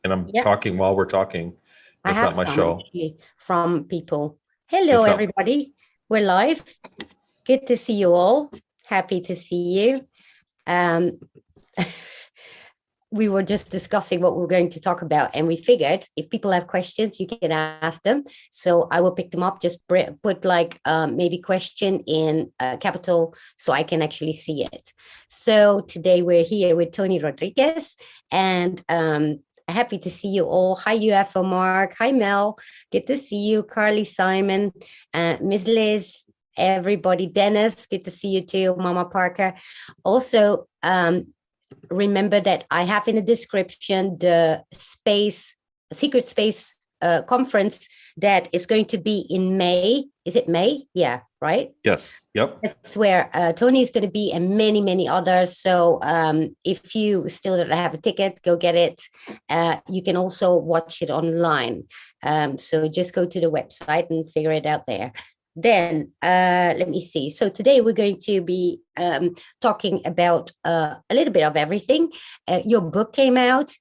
and I'm Yeah, talking while we're talking. I That's not have my some show. actually from people. Hello, It's not. everybody. We're live. Good to see you all. Happy to see you. Um, we were just discussing what we were going to talk about, and we figured if people have questions, you can ask them. So I will pick them up. Just put like maybe question in capital so I can actually see it. So today we're here with Tony Rodrigues, and happy to see you all. Hi, UFO Mark. Hi, Mel. Good to see you. Carly, Simon, Miss Liz, everybody. Dennis, good to see you too. Mama Parker. Also, remember that I have in the description the secret space conference that is going to be in May. Is it May? Yeah, right? Yes. Yep. That's where Tony is going to be and many, many others. So if you still don't have a ticket, go get it. You can also watch it online. So just go to the website and figure it out there. Then let me see. So today we're going to be talking about a little bit of everything. Your book came out,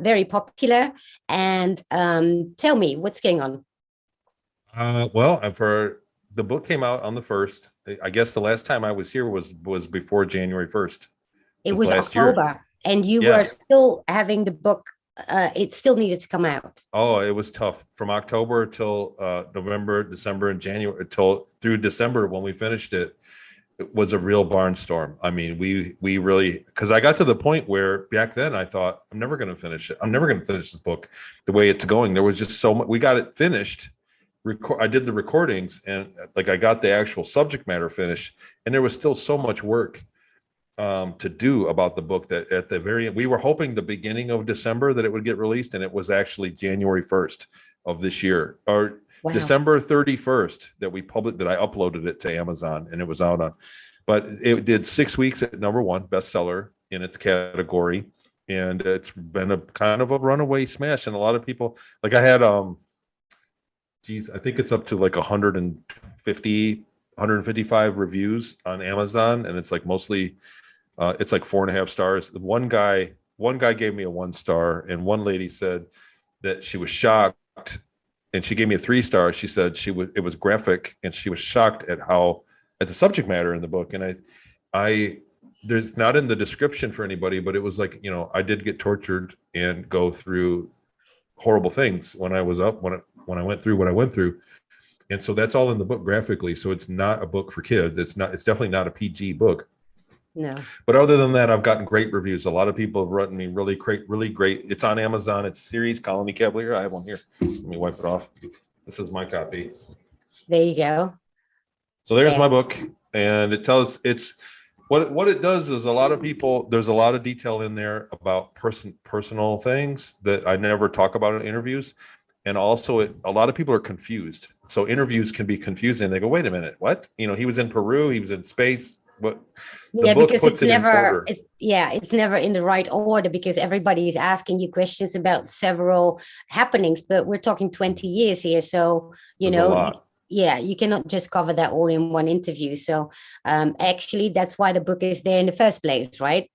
very popular. And tell me what's going on. Well, I've heard the book came out on the 1st. I guess the last time I was here was before January 1st. It was last October, year. And you Yeah. were still having the book. It still needed to come out. Oh, it was tough from October till November, December, and January through December when we finished it. It was a real barnstorm. I mean, we really, because I got to the point where back then I thought I'm never going to finish it. I'm never going to finish this book the way it's going. There was just so much. We got it finished. I did the recordings and like I got the actual subject matter finished, and there was still so much work to do about the book that at the very end, we were hoping the beginning of December that it would get released, and it was actually January 1st of this year, or Wow. December 31st that I uploaded it to Amazon, and it was out on, but it did 6 weeks at #1 bestseller in its category, and it's been a kind of a runaway smash. And a lot of people, like I had I think it's up to like 155 reviews on Amazon, and it's like mostly it's like 4.5 stars. One guy gave me a 1 star, and one lady said that she was shocked, and she gave me a 3 star. She said it was graphic, and she was shocked at the subject matter in the book. And I there's not in the description for anybody, but it was like, I did get tortured and go through horrible things when I was up, when I went through what I went through. And so that's all in the book graphically. So it's not a book for kids. It's definitely not a PG book. No. But other than that, I've gotten great reviews. A lot of people have written me really great. It's on Amazon. It's Ceres Colony Corp. I have one here. Let me wipe it off. This is my copy. There you go. So there's my book. And what it does is there's a lot of detail in there about personal things that I never talk about in interviews. And also a lot of people are confused. So interviews can be confusing. They go, wait a minute, what? He was in Peru, he was in space. But the book puts it in order. It's never in the right order because everybody is asking you questions about several happenings, but we're talking 20 years here. So, There's a lot. Yeah, you cannot just cover that all in one interview. So actually, that's why the book is there in the first place, right?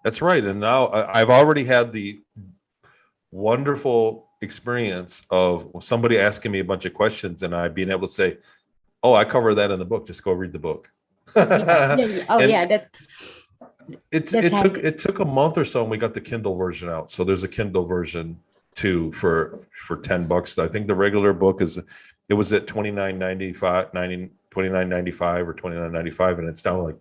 That's right. And now I've already had the wonderful experience of somebody asking me a bunch of questions and I being able to say, oh, I cover that in the book. Just go read the book. Yeah. Oh, yeah. It took a month or so and we got the Kindle version out. So there's a Kindle version too for $10. I think the regular book it was at $29.95 or $29.95, and it's down like,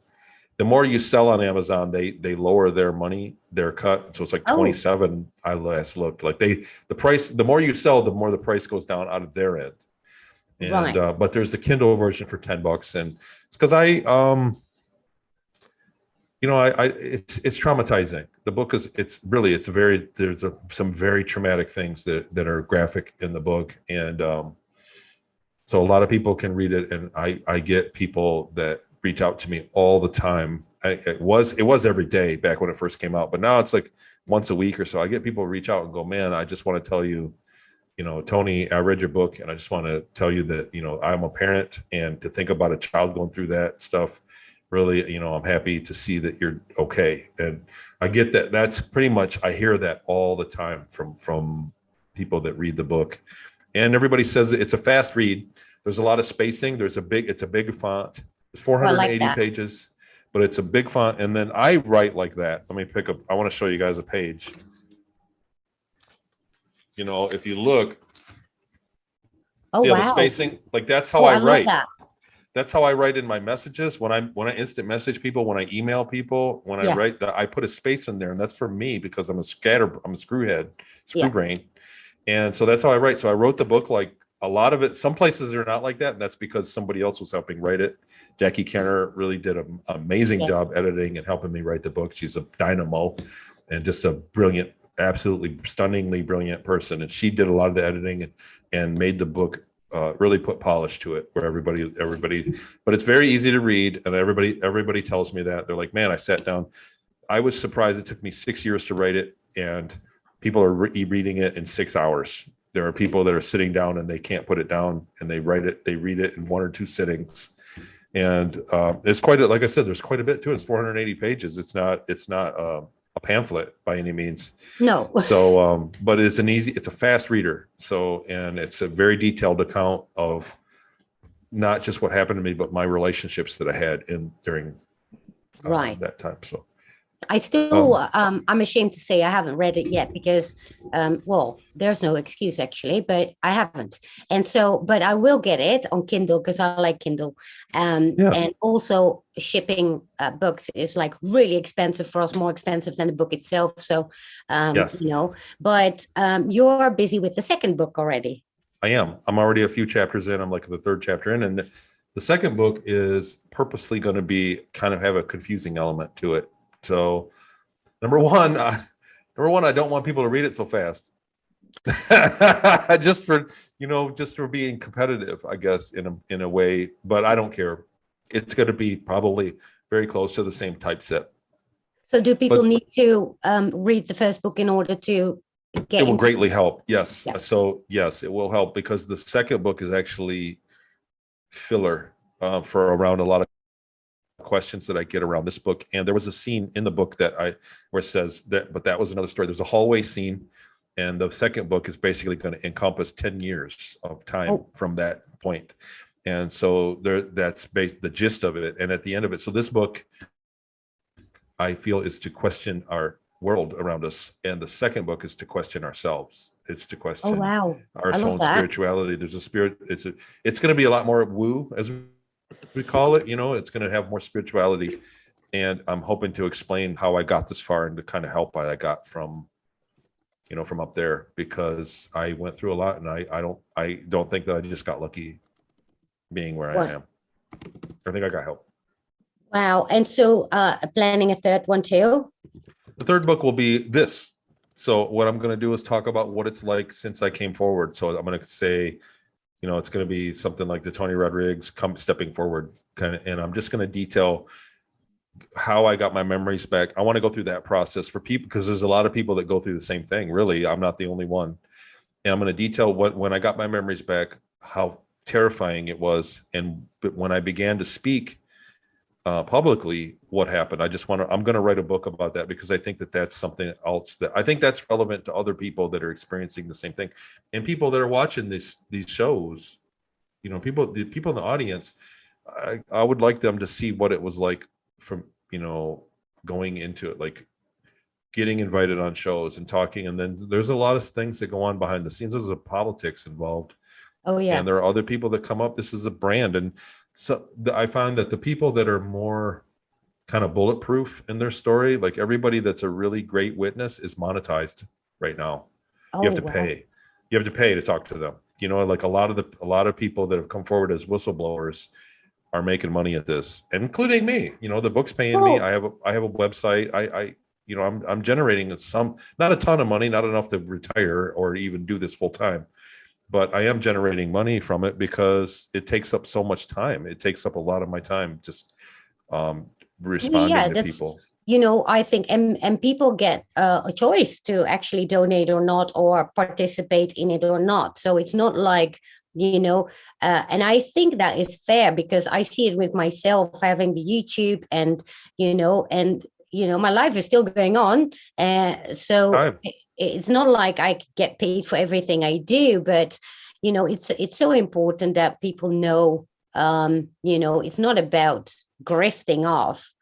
the more you sell on Amazon, they lower their cut. So it's like 27. I last looked, like the price, the more you sell, the more the price goes down out of their end. And right. But there's the Kindle version for $10, and it's because it's traumatizing. The book there's some very traumatic things that are graphic in the book, and so a lot of people can read it, and I get people that reach out to me all the time. It was every day back when it first came out, but now it's like once a week or so. I get people reach out and go, man, I just want to tell you, Tony, I read your book, and I just want to tell you that, I'm a parent, and to think about a child going through that stuff really, I'm happy to see that you're okay. And I get that. That's pretty much, I hear that all the time from people that read the book. And everybody says it's a fast read. There's a lot of spacing. It's a big font. It's I like 480 that. pages, but it's a big font. And then I write like that. Let me pick up, I want to show you guys a page. If you look, Oh, see how the wow. spacing, like that's how Oh, I I love write. that. That's how I write in my messages. When I instant message people, when I email people, when I Yeah. write that, I put a space in there, and that's for me because I'm a screwhead, screw Yeah. brain. And so that's how I write. So I wrote the book, like a lot of it. Some places are not like that. And that's because somebody else was helping write it. Jackie Kenner really did an amazing Yes. job editing and helping me write the book. She's a dynamo and just a brilliant, absolutely stunningly brilliant person. And she did a lot of the editing and made the book really put polish to it, where everybody, but it's very easy to read. And everybody tells me that. They're like, man, I sat down. I was surprised it took me 6 years to write it. And people are reading it in 6 hours. There are people that are sitting down and they can't put it down, and they read it in 1 or 2 sittings. And it's like I said, there's quite a bit to it. It's 480 pages. It's not a pamphlet by any means. No. So, but it's a fast reader. So, and it's a very detailed account of not just what happened to me, but my relationships that I had during Right. that time. So I still, I'm ashamed to say I haven't read it yet because, well, there's no excuse actually, but I haven't. And so, but I will get it on Kindle because I like Kindle. Yeah. And also shipping books is like really expensive for us, more expensive than the book itself. So, Yes. but you're busy with the second book already. I am. I'm already a few chapters in. I'm like the 3rd chapter in. And the second book is purposely going to be kind of have a confusing element to it. So number one, I don't want people to read it so fast. just for being competitive, I guess, in a way, but I don't care. It's going to be probably very close to the same typeset. So do people need to read the first book in order to get it will greatly help. Yes. Yeah. So yes, it will help because the second book is actually filler for around a lot of questions that I get around this book. And there was a scene in the book where it says that, but that was another story. There's a hallway scene, and the second book is basically going to encompass 10 years of time from that point. And so that's the gist of it. And at the end of it, so this book, I feel, is to question our world around us, and the second book is to question ourselves. It's to question our own spirituality. There's a spirit. It's going to be a lot more woo, as we call it. It's going to have more spirituality, and I'm hoping to explain how I got this far and the kind of help I got from up there, because I went through a lot, and I don't think that I just got lucky being where I am. I think I got help. Wow. And so planning a third one too? The third book will be this. So what I'm going to do is talk about what it's like since I came forward. So I'm going to say, it's going to be something like the Tony Rodrigues stepping forward kind of, and I'm just going to detail how I got my memories back. I want to go through that process for people, because there's a lot of people that go through the same thing. Really, I'm not the only one. And I'm going to detail when I got my memories back, how terrifying it was. But when I began to speak publicly, what happened. I'm going to write a book about that, because I think that that's something else that I think that's relevant to other people that are experiencing the same thing, and people that are watching these shows. The people in the audience, I would like them to see what it was like from going into it, like getting invited on shows and talking, and then there's a lot of things that go on behind the scenes. There's a politics involved. Oh yeah. And there are other people that come up. This is a brand, and so I find that the people that are more kind of bulletproof in their story, like everybody that's a really great witness, is monetized right now. You have to pay. You have to pay to talk to them. Like a lot of people that have come forward as whistleblowers are making money at this, including me. The book's paying me. I have a website. I'm generating not a ton of money, not enough to retire or even do this full time. But I am generating money from it because it takes up so much time. It takes up a lot of my time just responding to people. I think, and people get a choice to actually donate or not, or participate in it or not. So it's not like And I think that is fair because I see it with myself having the YouTube and my life is still going on. So it's not like I get paid for everything I do, but it's so important that people know, it's not about grifting off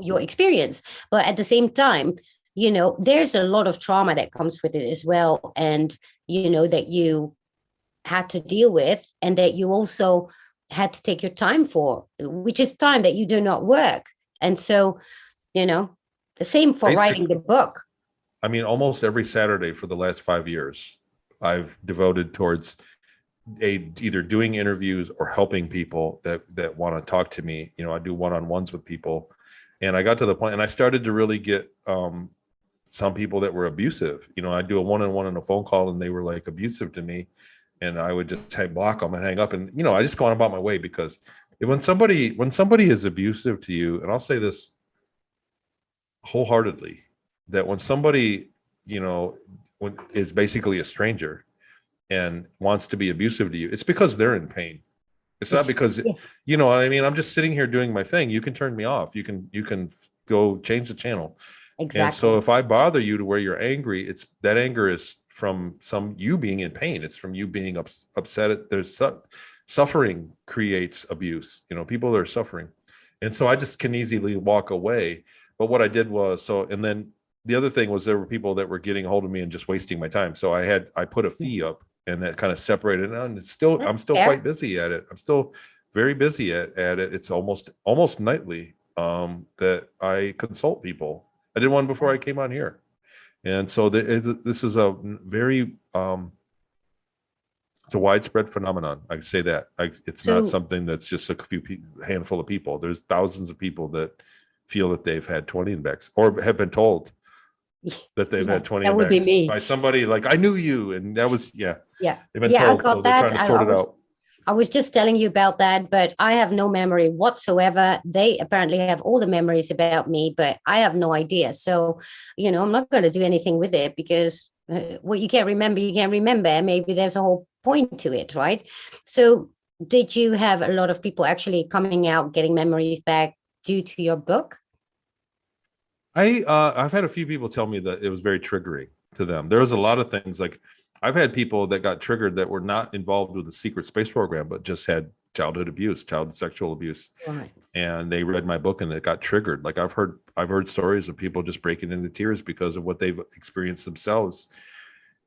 your experience, but at the same time, there's a lot of trauma that comes with it as well, and that you had to deal with, and that you also had to take your time for, which is time that you do not work. And so, the same for writing the book. I mean, almost every Saturday for the last 5 years, I've devoted towards either doing interviews or helping people that want to talk to me. I do one-on-ones with people, and I got to the point, and I started to really get some people that were abusive. I do a one-on-one on a phone call, and they were like abusive to me, and I would just block them and hang up, and I just go on about my way, because when somebody is abusive to you, and I'll say this wholeheartedly, that when somebody is basically a stranger and wants to be abusive to you, it's because they're in pain. It's not because you know what I mean. I'm just sitting here doing my thing. You can turn me off. You can go change the channel. Exactly. And so if I bother you to where you're angry, that anger is from you being in pain. It's from you being upset. There's suffering creates abuse. People are suffering, and so I just can easily walk away. But what I did was and then the other thing was there were people that were getting a hold of me and just wasting my time. So I put a fee up, and that kind of separated. And I'm still quite busy at it. I'm still very busy at it. It's almost nightly that I consult people. I did one before I came on here. And so this is a very, it's a widespread phenomenon. I can say that. It's not something that's just handful of people. There's thousands of people that feel that they've had 20 index, or have been told that they've had 20 that would be me. By somebody like, I knew you, and that was they've been told, so they're trying to sort it out. I was just telling you about that, but I have no memory whatsoever. They apparently have all the memories about me, but I have no idea. So I'm not going to do anything with it, because what you can't remember, you can't remember, and maybe there's a whole point to it, right? So did you have a lot of people actually coming out getting memories back due to your book? I've had a few people tell me that it was very triggering to them. There was a lot of things, like I've had people that got triggered that were not involved with the secret space program, but just had childhood sexual abuse. Right. And they read my book and it got triggered. Like I've heard stories of people just breaking into tears because of what they've experienced themselves,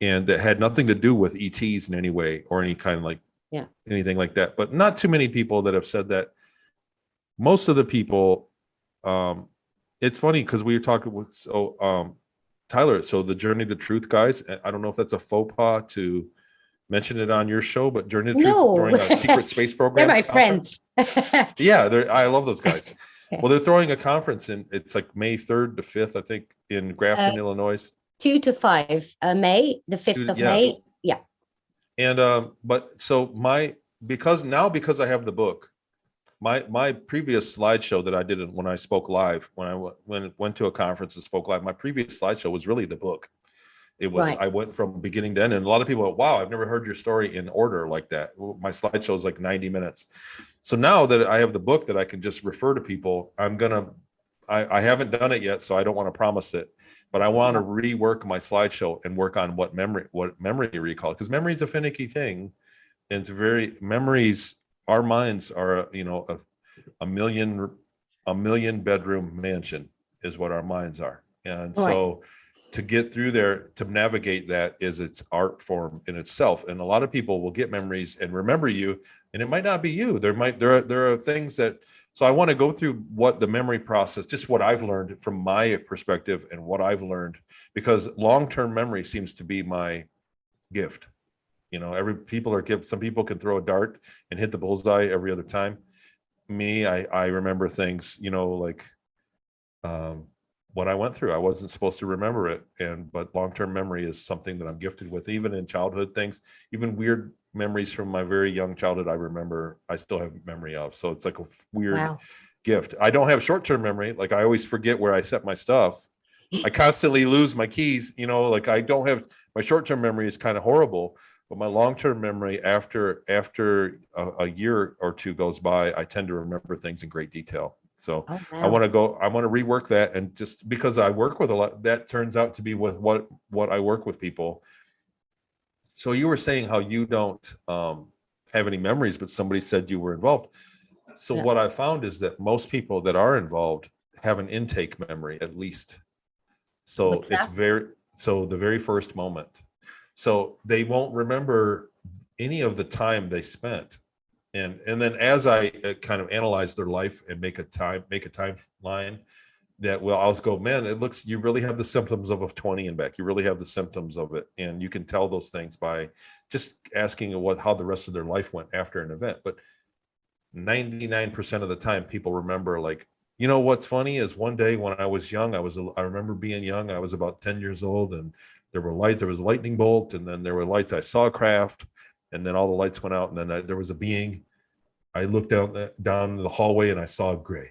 and that had nothing to do with ETs in any way or any kind of anything like that. But not too many people that have said that. Most of the people, it's funny because we were talking with Tyler. So the Journey to Truth guys, I don't know if that's a faux pas to mention it on your show, but Journey to Truth is throwing a secret space program. They're my friends. Yeah, I love those guys. Well, they're throwing a conference, and it's like May 3rd to 5th, I think, in Grafton, Illinois. 2 to 5 May, the 5th of May. Yeah. And but so because I have the book, my previous slideshow that I did when I spoke live, when I went to a conference and spoke live, my previous slideshow was really the book. It was, right. I went from beginning to end, and a lot of people went, wow, I've never heard your story in order like that. My slideshow is like 90 minutes. So now that I have the book that I can just refer to people, I haven't done it yet, so I don't want to promise it, but I want to rework my slideshow and work on what memory recall, because memory is a finicky thing. And it's memories, our minds are, a million bedroom mansion is what our minds are. And so to get through there, to navigate that is its art form in itself. And a lot of people will get memories and remember you, and it might not be you. There are things that, so I want to go through what the memory process, just what I've learned from my perspective and what I've learned, because long-term memory seems to be my gift. People are gifted. Some people can throw a dart and hit the bullseye every other time. Me, I remember things, what I went through. I wasn't supposed to remember it. But long-term memory is something that I'm gifted with, even in childhood things, even weird memories from my very young childhood. I still have memory of. So it's like a weird gift. I don't have short-term memory. Like I always forget where I set my stuff. I constantly lose my keys, I don't have, my short-term memory is kind of horrible, but my long-term memory after a year or two goes by, I tend to remember things in great detail. So Oh, I wow. want to rework that. And just because I work with a lot, that turns out to be with what I work with people. So you were saying how you don't have any memories, but somebody said you were involved. So Yeah. what I found is that most people that are involved have an intake memory at least. So What's it's that? the very first moment. So they won't remember any of the time they spent. And then as I kind of analyze their life and make a timeline, that will I'll go, man, it looks, you really have the symptoms of a 20 and back. You really have the symptoms of it. And you can tell those things by just asking how the rest of their life went after an event. But 99% of the time people remember, like, what's funny is one day when I was young, I remember being young. I was about 10 years old, and there was a lightning bolt, and then there were lights. I saw a craft, and then all the lights went out, and then there was a being. I looked down the hallway and I saw gray.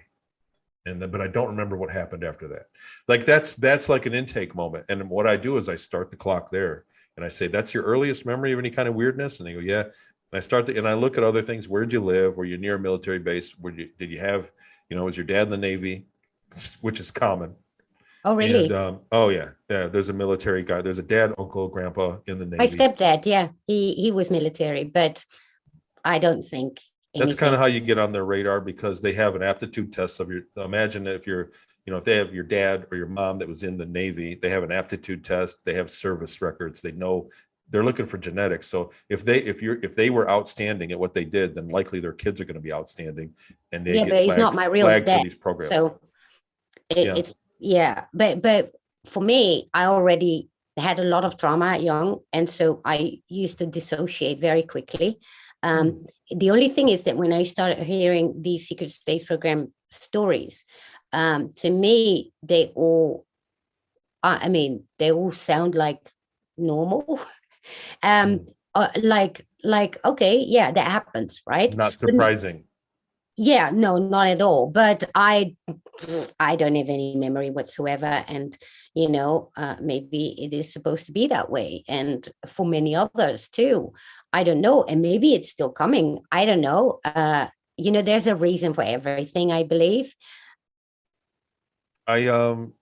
But I don't remember what happened after that. Like that's like an intake moment. And what I do is I start the clock there, and I say, that's your earliest memory of any kind of weirdness? And they go, yeah. And I look at other things. Where'd you live? Were you near a military base? Did you have, was your dad in the Navy? Which is common. Oh, And really? oh yeah, there's a military guy. There's a dad, uncle, grandpa in the My Navy. stepdad, yeah, he was military, but I don't think That's kind anything. of how you get on their radar, because they have an aptitude test of your, imagine if if they have your dad or your mom that was in the Navy, they have an aptitude test, they have service records, they know, they're looking for genetics. So if they were outstanding at what they did, then likely their kids are going to be outstanding, and they Yeah, get but he's not my real flagged for dad. these programs. So Yeah. it's, yeah, but for me, I already had a lot of trauma young, and so I used to dissociate very quickly. The only thing is that when I started hearing these secret space program stories, to me, they all sound like normal. um, okay, yeah, that happens, right? Not But surprising. yeah, no, not at all. But I don't have any memory whatsoever, and maybe it is supposed to be that way, and for many others too. I don't know, and maybe it's still coming. I don't know. There's a reason for everything, I believe. I've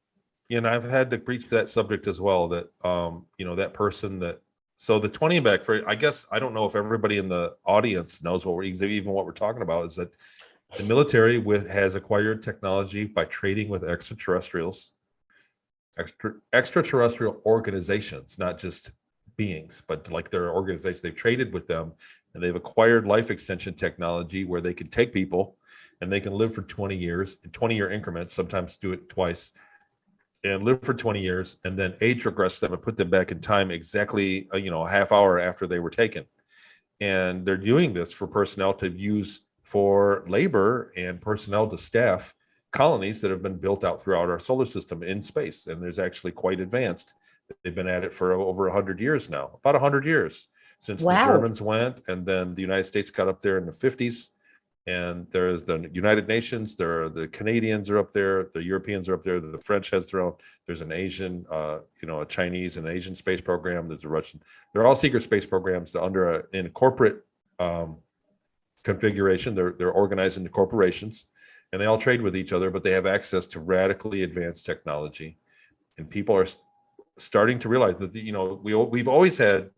had to preach that subject as well, that that person that, so the 20 back, for, I guess, I don't know if everybody in the audience knows what we're talking about, is that the military has acquired technology by trading with extraterrestrials, extraterrestrial organizations, not just beings, but like their organizations. They've traded with them, and they've acquired life extension technology where they can take people and they can live for 20 years in 20-year increments, sometimes do it twice, and live for 20 years, and then age regress them and put them back in time exactly a half hour after they were taken. And they're doing this for personnel to use for labor and personnel to staff colonies that have been built out throughout our solar system in space. And there's actually quite advanced. They've been at it for over 100 years now, about 100 years since the Wow. Germans went, and then the United States got up there in the 50s. And there's the United Nations, there are the Canadians are up there, the Europeans are up there, the French has their own, there's an Asian, a Chinese and Asian space program, there's a Russian, they're all secret space programs under in corporate configuration. They're organized into corporations, and they all trade with each other, but they have access to radically advanced technology. And people are starting to realize that, we've always had,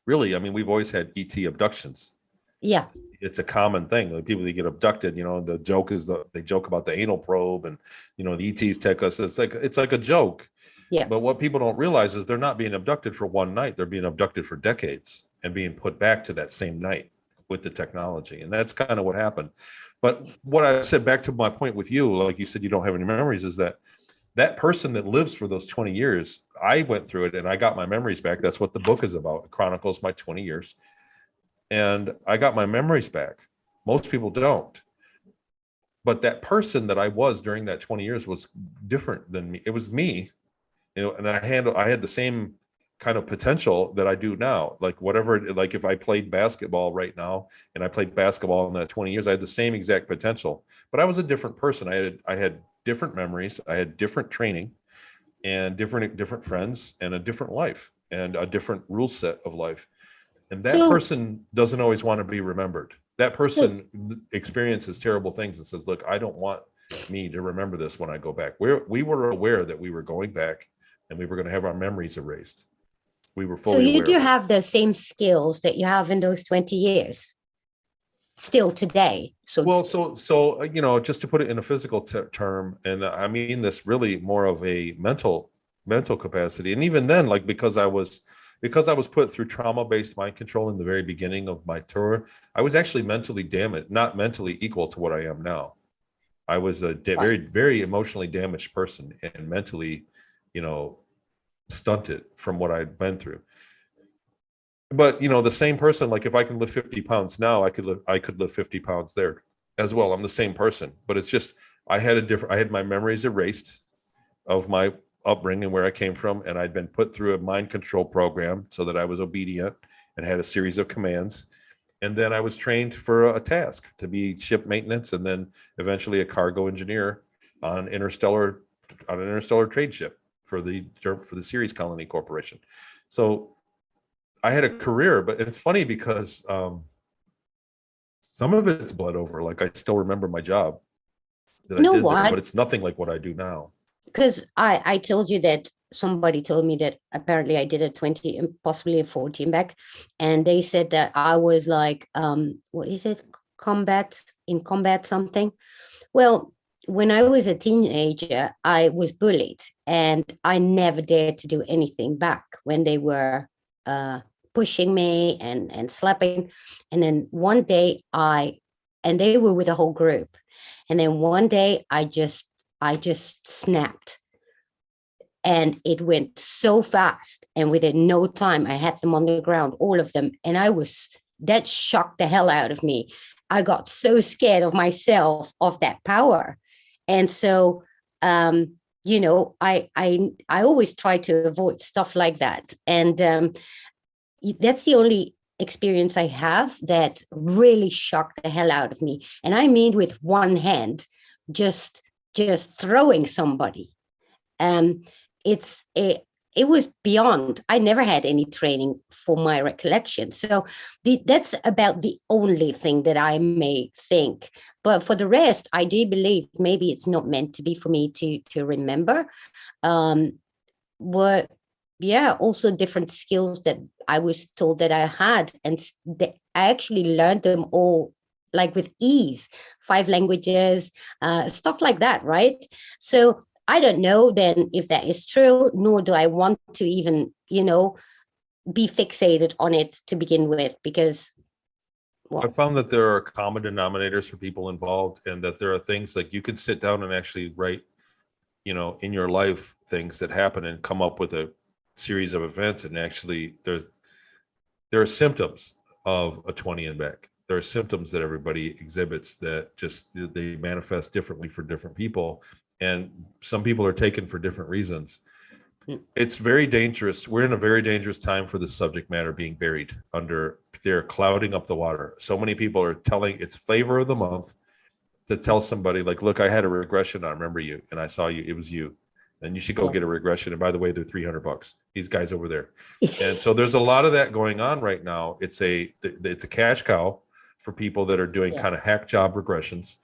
we've always had ET abductions. Yeah. It's a common thing. Like, people that get abducted, the joke is they joke about the anal probe, and the ETs take us. It's like a joke. Yeah. But what people don't realize is they're not being abducted for one night. They're being abducted for decades and being put back to that same night with the technology. And that's kind of what happened. But what I said, back to my point with you, like you said, you don't have any memories, is that person that lives for those 20 years, I went through it and I got my memories back. That's what the book is about. It chronicles my 20 years. And I got my memories back. Most people don't. But that person that I was during that 20 years was different than me. It was me, and I had the same kind of potential that I do now. Like like if I played basketball right now and I played basketball in that 20 years, I had the same exact potential, but I was a different person. I had different memories. I had different training. and different friends and a different life and a different rule set of life. And that So, person doesn't always want to be remembered. That so, person experiences terrible things and says, look, I don't want me to remember this when I go back. We were aware that we were going back and we were going to have our memories erased. We were so fully you aware do of it. have the same skills that you have in those 20 years still today. So, Well, so you know, just to put it in a physical term, and I mean this really more of a mental capacity. And even then, like because I was put through trauma-based mind control in the very beginning of my tour, I was actually mentally damaged, not mentally equal to what I am now. I was a right. very emotionally damaged person and mentally, you know, stunted from what I'd been through. But you know, the same person, like if I can lift 50 pounds now, I could lift 50 pounds there as well. I'm the same person, but it's just I had my memories erased of my upbringing, where I came from, and I'd been put through a mind control program so that I was obedient and had a series of commands. And then I was trained for a task to be ship maintenance, and then eventually a cargo engineer on an interstellar trade ship for the Ceres Colony Corporation. So I had a career, but it's funny because some of it's bled over. Like I still remember my job that You I know did there, but what? it's nothing like what I do now. Because I told you that somebody told me that apparently I did a 20 and possibly a 14 back, and they said that I was like, what is it? Combat something. Well, when I was a teenager, I was bullied and I never dared to do anything back when they were pushing me and slapping. And then one day and they were with a whole group. And then one day I just snapped, and it went so fast. And within no time, I had them on the ground, all of them. And that shocked the hell out of me. I got so scared of myself, of that power. And so, you know, I always try to avoid stuff like that. And that's the only experience I have that really shocked the hell out of me. And I mean, with one hand, just throwing somebody. Um, it was beyond. I never had any training for my recollection, so that's about the only thing that I may think. But for the rest, I do believe maybe it's not meant to be for me to remember. What Yeah, also different skills that I was told that I had, and I actually learned them all like with ease, 5 languages, stuff like that, right? So I don't know then if that is true, nor do I want to even, be fixated on it to begin with, because, I well, found that there are common denominators for people involved, and that there are things like you can sit down and actually write, you know, in your life things that happen and come up with a series of events. And actually there are symptoms of a 20 and back. There are symptoms that everybody exhibits that just they manifest differently for different people. And some people are taken for different reasons. It's very dangerous. We're in a very dangerous time for the subject matter being buried under, they're clouding up the water. So many people are telling, it's flavor of the month to tell somebody like, look, I had a regression. I remember you and I saw you. It was you. And you should go get a regression. And by the way, they're $300. These guys over there. And so there's a lot of that going on right now. It's a cash cow for people that are doing kind of hack job regressions.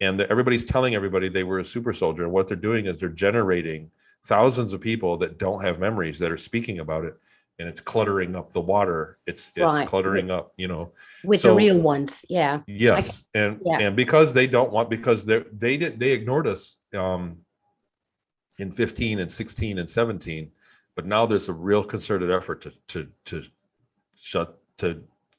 And everybody's telling everybody they were a super soldier. And what they're doing is they're generating thousands of people that don't have memories that are speaking about it. And it's cluttering up the water. It's right, cluttering up, you know. with the So real ones. Yeah. yes. And because they don't want, because they ignored us in 15 and 16 and 17, but now there's a real concerted effort to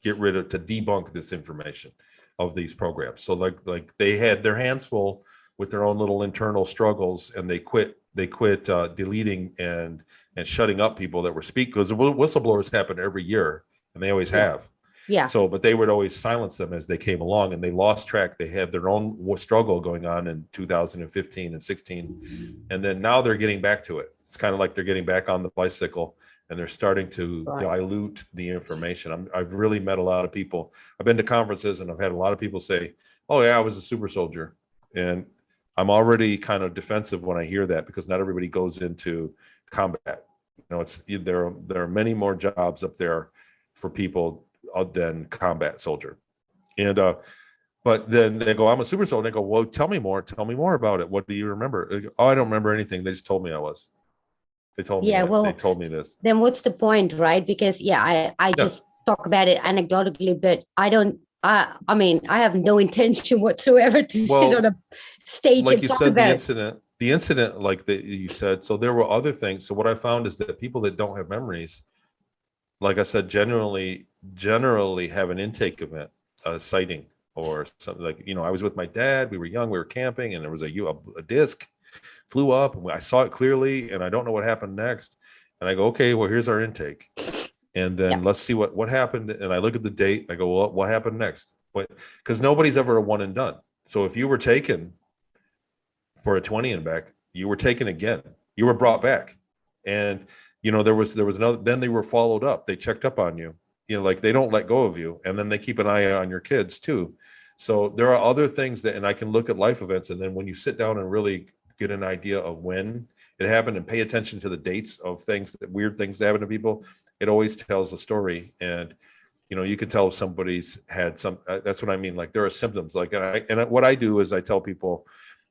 get rid of, to debunk this information of these programs. So like they had their hands full with their own little internal struggles, and they quit deleting and shutting up people that were speaking, because whistleblowers happen every year, and they always have. Yeah. So, but they would always silence them as they came along, and they lost track. They had their own struggle going on in 2015 and 16. And then now they're getting back to it. It's kind of like they're getting back on the bicycle, and they're starting to dilute the information. I've really met a lot of people. I've been to conferences, and I've had a lot of people say, oh yeah, I was a super soldier. And I'm already kind of defensive when I hear that, because not everybody goes into combat. There are many more jobs up there for people than combat soldier. And but then they go, I'm a super soldier. They go, well, tell me more about it. What do you remember? Go, oh, I don't remember anything. They just told me I was. They told me that. They told me this. Then what's the point, right? Because I just talk about it anecdotally, but I don't. I mean, I have no intention whatsoever to sit on a stage like and you talk said, about the incident, like that you said. So there were other things. So what I found is that people that don't have memories, like I said, generally have an intake event, a sighting or something. Like, I was with my dad. We were young. We were camping, and there was a disc flew up, and I saw it clearly, and I don't know what happened next. And I go, okay, well, here's our intake. And then let's see what happened. And I look at the date. And I go, well, what happened next? Because nobody's ever a one and done. So if you were taken for a 20 and back, you were taken again. You were brought back. And, there was another, then they were followed up. They checked up on you. Like they don't let go of you. And then they keep an eye on your kids too. So there are other things and I can look at life events. And then when you sit down and really get an idea of when it happened and pay attention to the dates of weird things that happen to people, it always tells a story. And you can tell if somebody's had some. That's what I mean. Like there are symptoms. Like, and what I do is I tell people,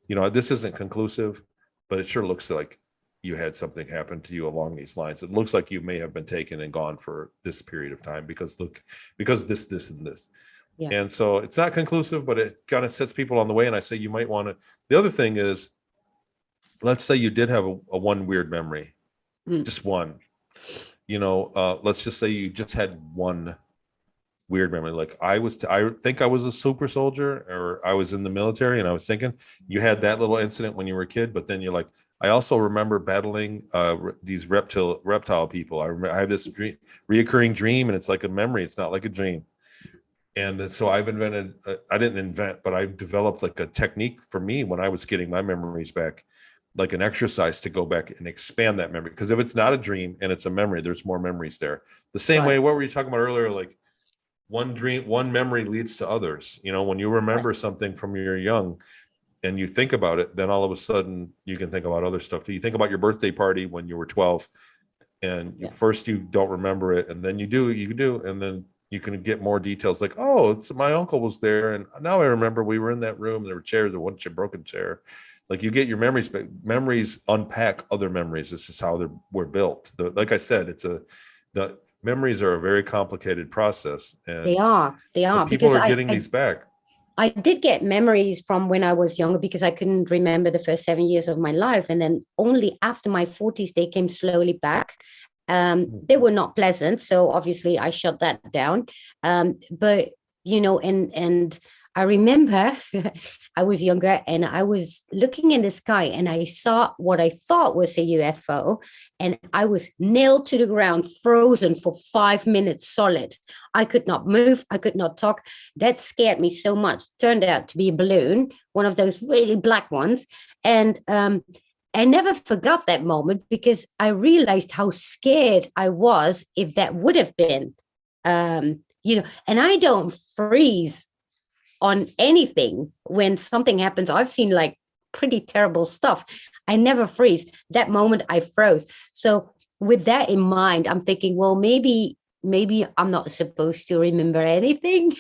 this isn't conclusive, but it sure looks like you had something happen to you along these lines. It looks like you may have been taken and gone for this period of time because this and this. Yeah. And so it's not conclusive, but it kind of sets people on the way. And I say you might want to. The other thing is, let's say you did have a one weird memory, just one. Let's just say you just had one weird memory. Like I think I was a super soldier, or I was in the military, and I was thinking you had that little incident when you were a kid, but then you're like, I also remember battling these reptile people. I have this reoccurring dream, and it's like a memory. It's not like a dream. And so I've invented, I didn't invent, but I've developed like a technique for me when I was getting my memories back, like an exercise to go back and expand that memory. Because if it's not a dream and it's a memory, there's more memories there. The same way, what were you talking about earlier? Like one memory leads to others. When you remember something from you're young and you think about it, then all of a sudden you can think about other stuff. You think about your birthday party when you were 12, and first you don't remember it, and then you do, and then you can get more details. Like, oh, it's my uncle was there, and now I remember we were in that room. There were chairs, there was one broken chair. Like you get your memories, but memories unpack other memories. This is how we're built. Like I said, the memories are a very complicated process. And they are. People are getting these back. I did get memories from when I was younger, because I couldn't remember the first 7 years of my life. And then only after my 40s, they came slowly back. They were not pleasant. So obviously I shut that down. But, and I remember I was younger and I was looking in the sky and I saw what I thought was a UFO, and I was nailed to the ground, frozen for 5 minutes solid. I could not move. I could not talk. That scared me so much. Turned out to be a balloon, one of those really black ones. And I never forgot that moment, because I realized how scared I was if that would have been, and I don't freeze on anything when something happens. I've seen like pretty terrible stuff. I never freeze. That moment I froze. So with that in mind, I'm thinking, well, maybe I'm not supposed to remember anything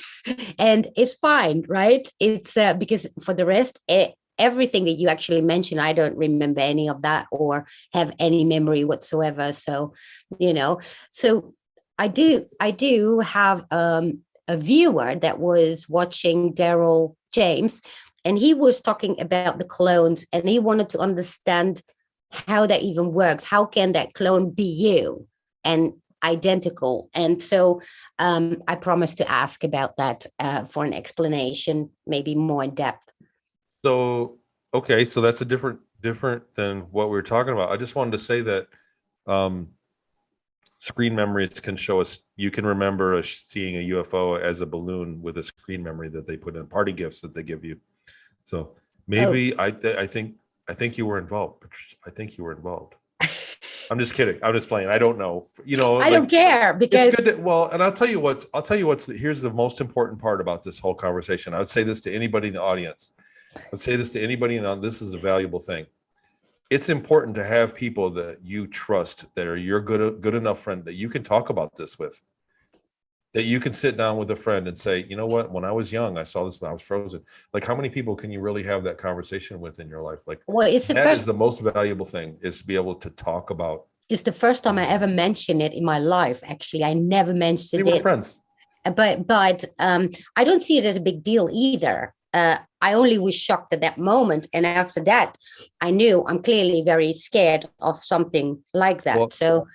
and it's fine, right? It's because for the rest, everything that you actually mentioned, I don't remember any of that or have any memory whatsoever. So, so I do have a viewer that was watching Daryl James, and he was talking about the clones, and he wanted to understand how that even works. How can that clone be you and identical? And so I promised to ask about that for an explanation, maybe more in depth. So, okay, so that's a different than what we were talking about. I just wanted to say that screen memories can show us, you can remember seeing a UFO as a balloon with a screen memory that they put in party gifts that they give you. So maybe I think you were involved. I think you were involved. I'm just kidding. I'm just playing. I don't know. I don't care, because it's good and I'll tell you what's here's the most important part about this whole conversation. I would say this to anybody in the audience. I'll say this to anybody, and this is a valuable thing. It's important to have people that you trust, that are your good enough friend that you can talk about this with. That you can sit down with a friend and say, you know what, when I was young, I saw this when I was frozen. Like, how many people can you really have that conversation with in your life? Like, Well, it's the that is first the most valuable thing, is to be able to talk about. it's the first time I ever mentioned it in my life. Actually, I never They mentioned were it, friends. but I don't see it as a big deal either. I only was shocked at that moment, and after that, I knew I'm clearly very scared of something like that. Well, So,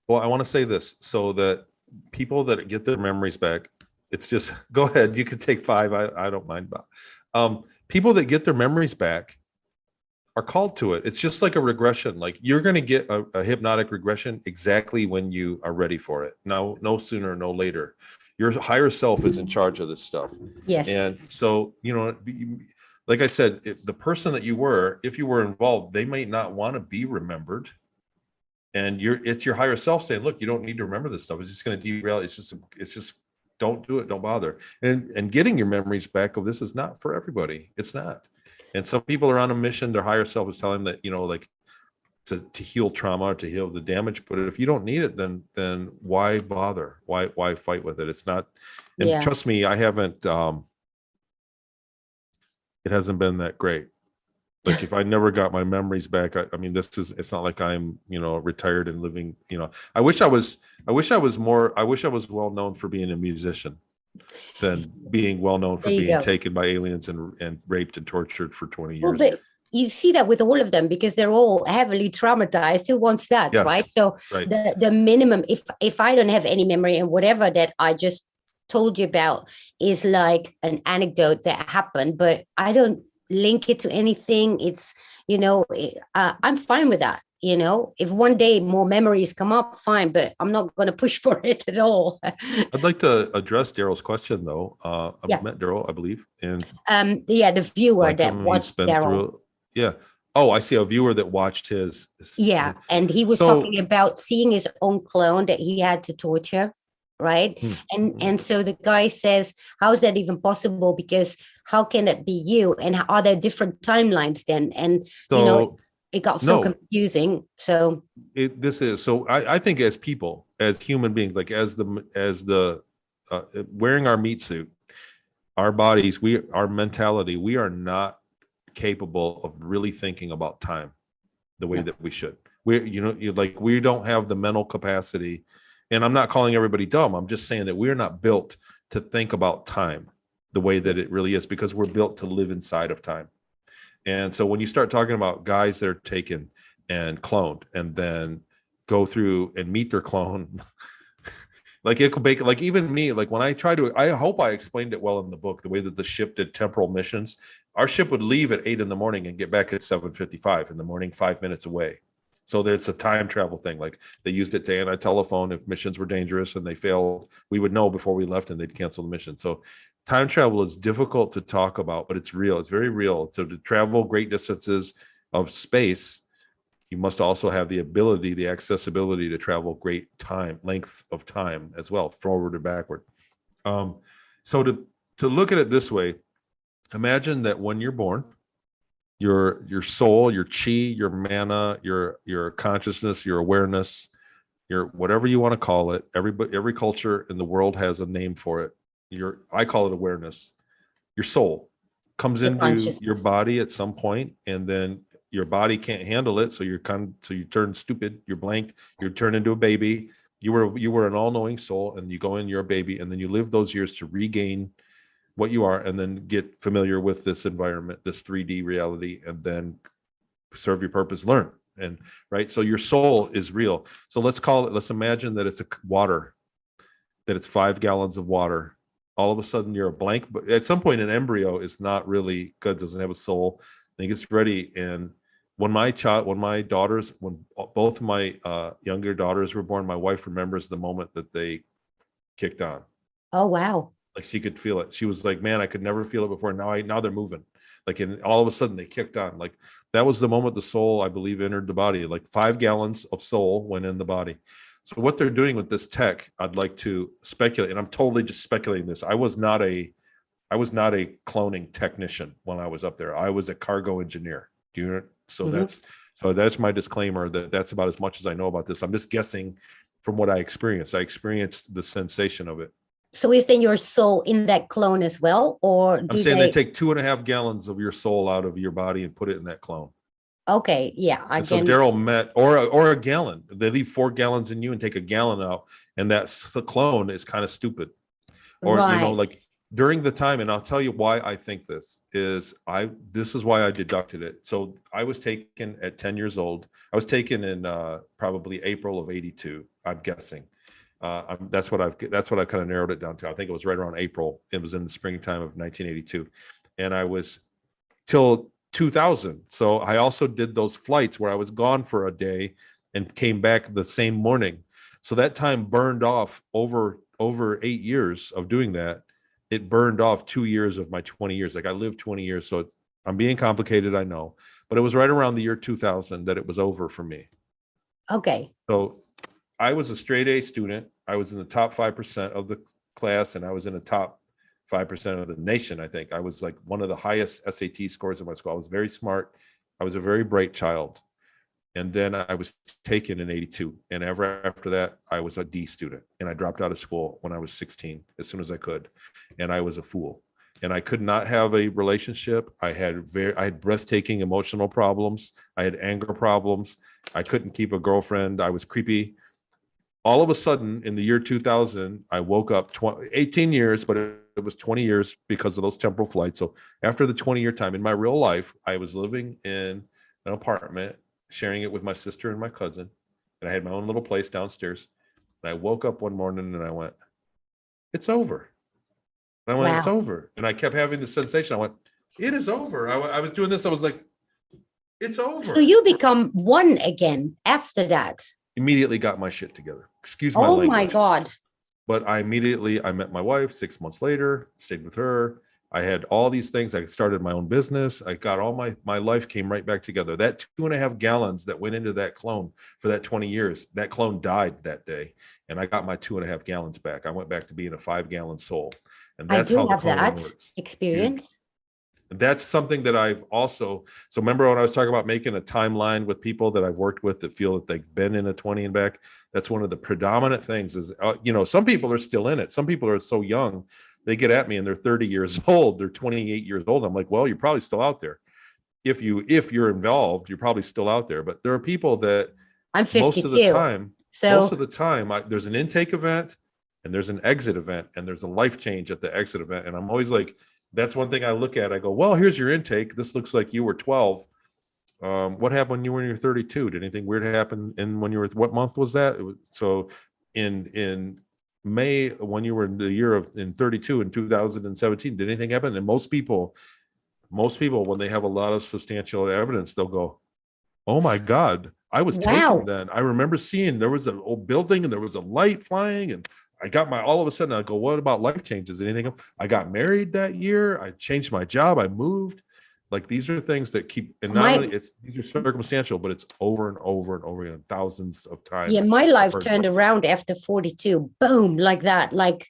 well, I want to say this so that people that get their memories back, it's just, go ahead, you can take 5. I don't mind. People that get their memories back are called to it. It's just like a regression. Like, you're going to get a hypnotic regression exactly when you are ready for it. No sooner, no later. Your higher self is in charge of this stuff. yes, And so, like I said, the person that you were, if you were involved, they may not want to be remembered. And it's your higher self saying, look, you don't need to remember this stuff. It's just going to derail. It's just don't do it. Don't bother. And getting your memories back of this is not for everybody. It's not. And some people are on a mission. Their higher self is telling them that, like, to heal trauma, or to heal the damage. But if you don't need it, then why bother? Why fight with it? It's not. And yeah. trust me, I haven't. It hasn't been that great. Like, if I never got my memories back, I mean, it's not like I'm, retired and living, I wish I was well known for being a musician than being well known for being taken by aliens and raped and tortured for 20 years. Well, but you see that with all of them, because they're all heavily traumatized. Who wants that? Yes, right? So right. the minimum, if I don't have any memory, and whatever that I just told you about is like an anecdote that happened, but I don't link it to anything. It's, I'm fine with that. If one day more memories come up, fine, but I'm not going to push for it at all. I'd like to address Daryl's question, though. I've met Daryl, I believe, and the viewer that watched Daryl. Yeah. Oh, I see, a viewer that watched his. Yeah, and he was talking about seeing his own clone that he had to torture, right? And so the guy says, how is that even possible? Because how can it be you? And are there different timelines then? And it got so confusing. So I think, as people, as human beings, like as the wearing our meat suit, our bodies, our mentality, we are not capable of really thinking about time the way that we should. We don't have the mental capacity. And I'm not calling everybody dumb. I'm just saying that we're not built to think about time the way that it really is, because we're built to live inside of time. And so when you start talking about guys that are taken and cloned and then go through and meet their clone, like it could make, like, even me, like when I hope I explained it well in the book, the way that the ship did temporal missions. Our ship would leave at 8 a.m. and get back at 7:55 in the morning, 5 minutes away. So there's a time travel thing. Like, they used it to anti-telephone. If missions were dangerous and they failed, we would know before we left and they'd cancel the mission. So time travel is difficult to talk about, but it's real. It's very real. So to travel great distances of space, you must also have the ability, the accessibility to travel great lengths of time as well, forward and backward. So to look at it this way, imagine that when you're born, your soul, your chi, your mana, your consciousness, your awareness, your whatever you want to call it. Every culture in the world has a name for it. I call it awareness. Your soul comes into your body at some point, and then your body can't handle it, so you turn stupid. You're blanked. You turn into a baby. You were an all-knowing soul, and you go in, you're a baby, and then you live those years to regain what you are, and then get familiar with this environment, this 3D reality, and then serve your purpose, learn. And right. So your soul is real. So let's imagine that it's water, that it's 5 gallons of water. All of a sudden you're a blank, but at some point an embryo is not really good, doesn't have a soul, and it gets ready. And when both my younger daughters were born, my wife remembers the moment that they kicked on. Oh, wow. Like, she could feel it. She was like, man, I could never feel it before. Now they're moving. Like, and all of a sudden they kicked on. Like, that was the moment the soul, I believe, entered the body. Like 5 gallons of soul went in the body. So what they're doing with this tech, I'd like to speculate, and I'm totally just speculating this. I I was not a cloning technician when I was up there. I was a cargo engineer. Do you know? So that's my disclaimer, that that's about as much as I know about this. I'm just guessing from what I experienced. I experienced the sensation of it. So is then your soul in that clone as well, or I'm saying they take 2.5 gallons of your soul out of your body and put it in that clone. Okay, yeah. And so Daryl met, or a gallon. They leave 4 gallons in you and take a gallon out, and that's the clone is kind of stupid. Or like during the time, and I'll tell you why I think this is why I deducted it. So I was taken at 10 years old. I was taken in probably April of 82, I'm guessing. That's what I've kind of narrowed it down to. I think it was right around April. It was in the springtime of 1982. And I was till 2000. So I also did those flights where I was gone for a day and came back the same morning. So that time burned off over 8 years of doing that. It burned off 2 years of my 20 years. Like I lived 20 years. So I'm being complicated, I know, but it was right around the year 2000 that it was over for me. Okay. So I was a straight A student. I was in the top 5% of the class, and I was in the top 5% of the nation. I think I was like one of the highest SAT scores in my school. I was very smart. I was a very bright child. And then I was taken in 82. And after that, I was a D student. And I dropped out of school when I was 16, as soon as I could. And I was a fool. And I could not have a relationship. I had breathtaking emotional problems. I had anger problems. I couldn't keep a girlfriend. I was creepy. All of a sudden, in the year 2000, I woke up 18 years, but it was 20 years because of those temporal flights. So after the 20-year time in my real life, I was living in an apartment, sharing it with my sister and my cousin. And I had my own little place downstairs. And I woke up one morning and I went, it's over. And I went, it's over. And I kept having the sensation. I went, it is over. I was doing this. I was like, it's over. So you become one again after that. Immediately got my shit together. Excuse my language. Oh my God. But I met my wife 6 months later, stayed with her. I had all these things. I started my own business. I got all my life came right back together. That 2.5 gallons that went into that clone for that 20 years, that clone died that day. And I got my 2.5 gallons back. I went back to being a 5-gallon soul. And that's how the cloning works. Experience. That's something that I've also, so remember when I was talking about making a timeline with people that I've worked with that feel that they've been in a 20 and back, that's one of the predominant things is, some people are still in it. Some people are so young, they get at me and they're 30 years old, they're 28 years old. I'm like, well, you're probably still out there. If you're involved, you're probably still out there. But there are people that I'm 52. Most of the time, there's an intake event and there's an exit event and there's a life change at the exit event. And I'm always like, that's one thing I look at. I go, well, here's your intake. This looks like you were 12. What happened when you were in your 32? Did anything weird happen when you were, what month was that? So in May, when you were in the year in 32 in 2017, did anything happen? And most people, when they have a lot of substantial evidence, they'll go, oh my God, I was taken then. I remember seeing there was an old building and there was a light flying and I got all of a sudden I go, what about life changes? Anything else? I got married that year. I changed my job. I moved. Like these are things that keep, and not only these are circumstantial, but it's over and over and over again, thousands of times. Yeah, my life turned around after 42. Boom, like that, like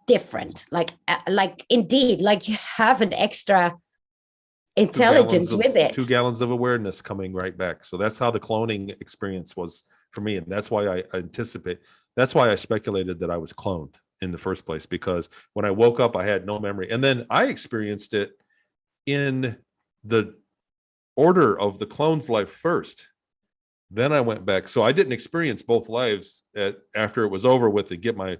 different, like indeed, like you have an extra intelligence with it. 2 gallons of awareness coming right back. So that's how the cloning experience was for me. And that's why that's why I speculated that I was cloned in the first place, because when I woke up, I had no memory. And then I experienced it in the order of the clone's life first. Then I went back. So I didn't experience both lives after it was over with and get my,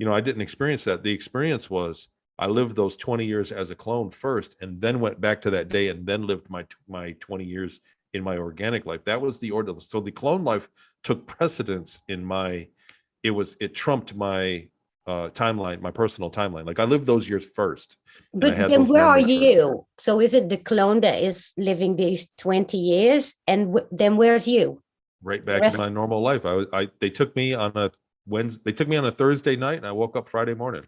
I didn't experience that. The experience was I lived those 20 years as a clone first and then went back to that day and then lived my 20 years in my organic life. That was the order. So the clone life took precedence in it trumped my timeline, my personal timeline. Like I lived those years first. But then where are you? So is it the clone that is living these 20 years? And then where's you? Right back in my normal life. They took me on a Wednesday. They took me on a Thursday night and I woke up Friday morning.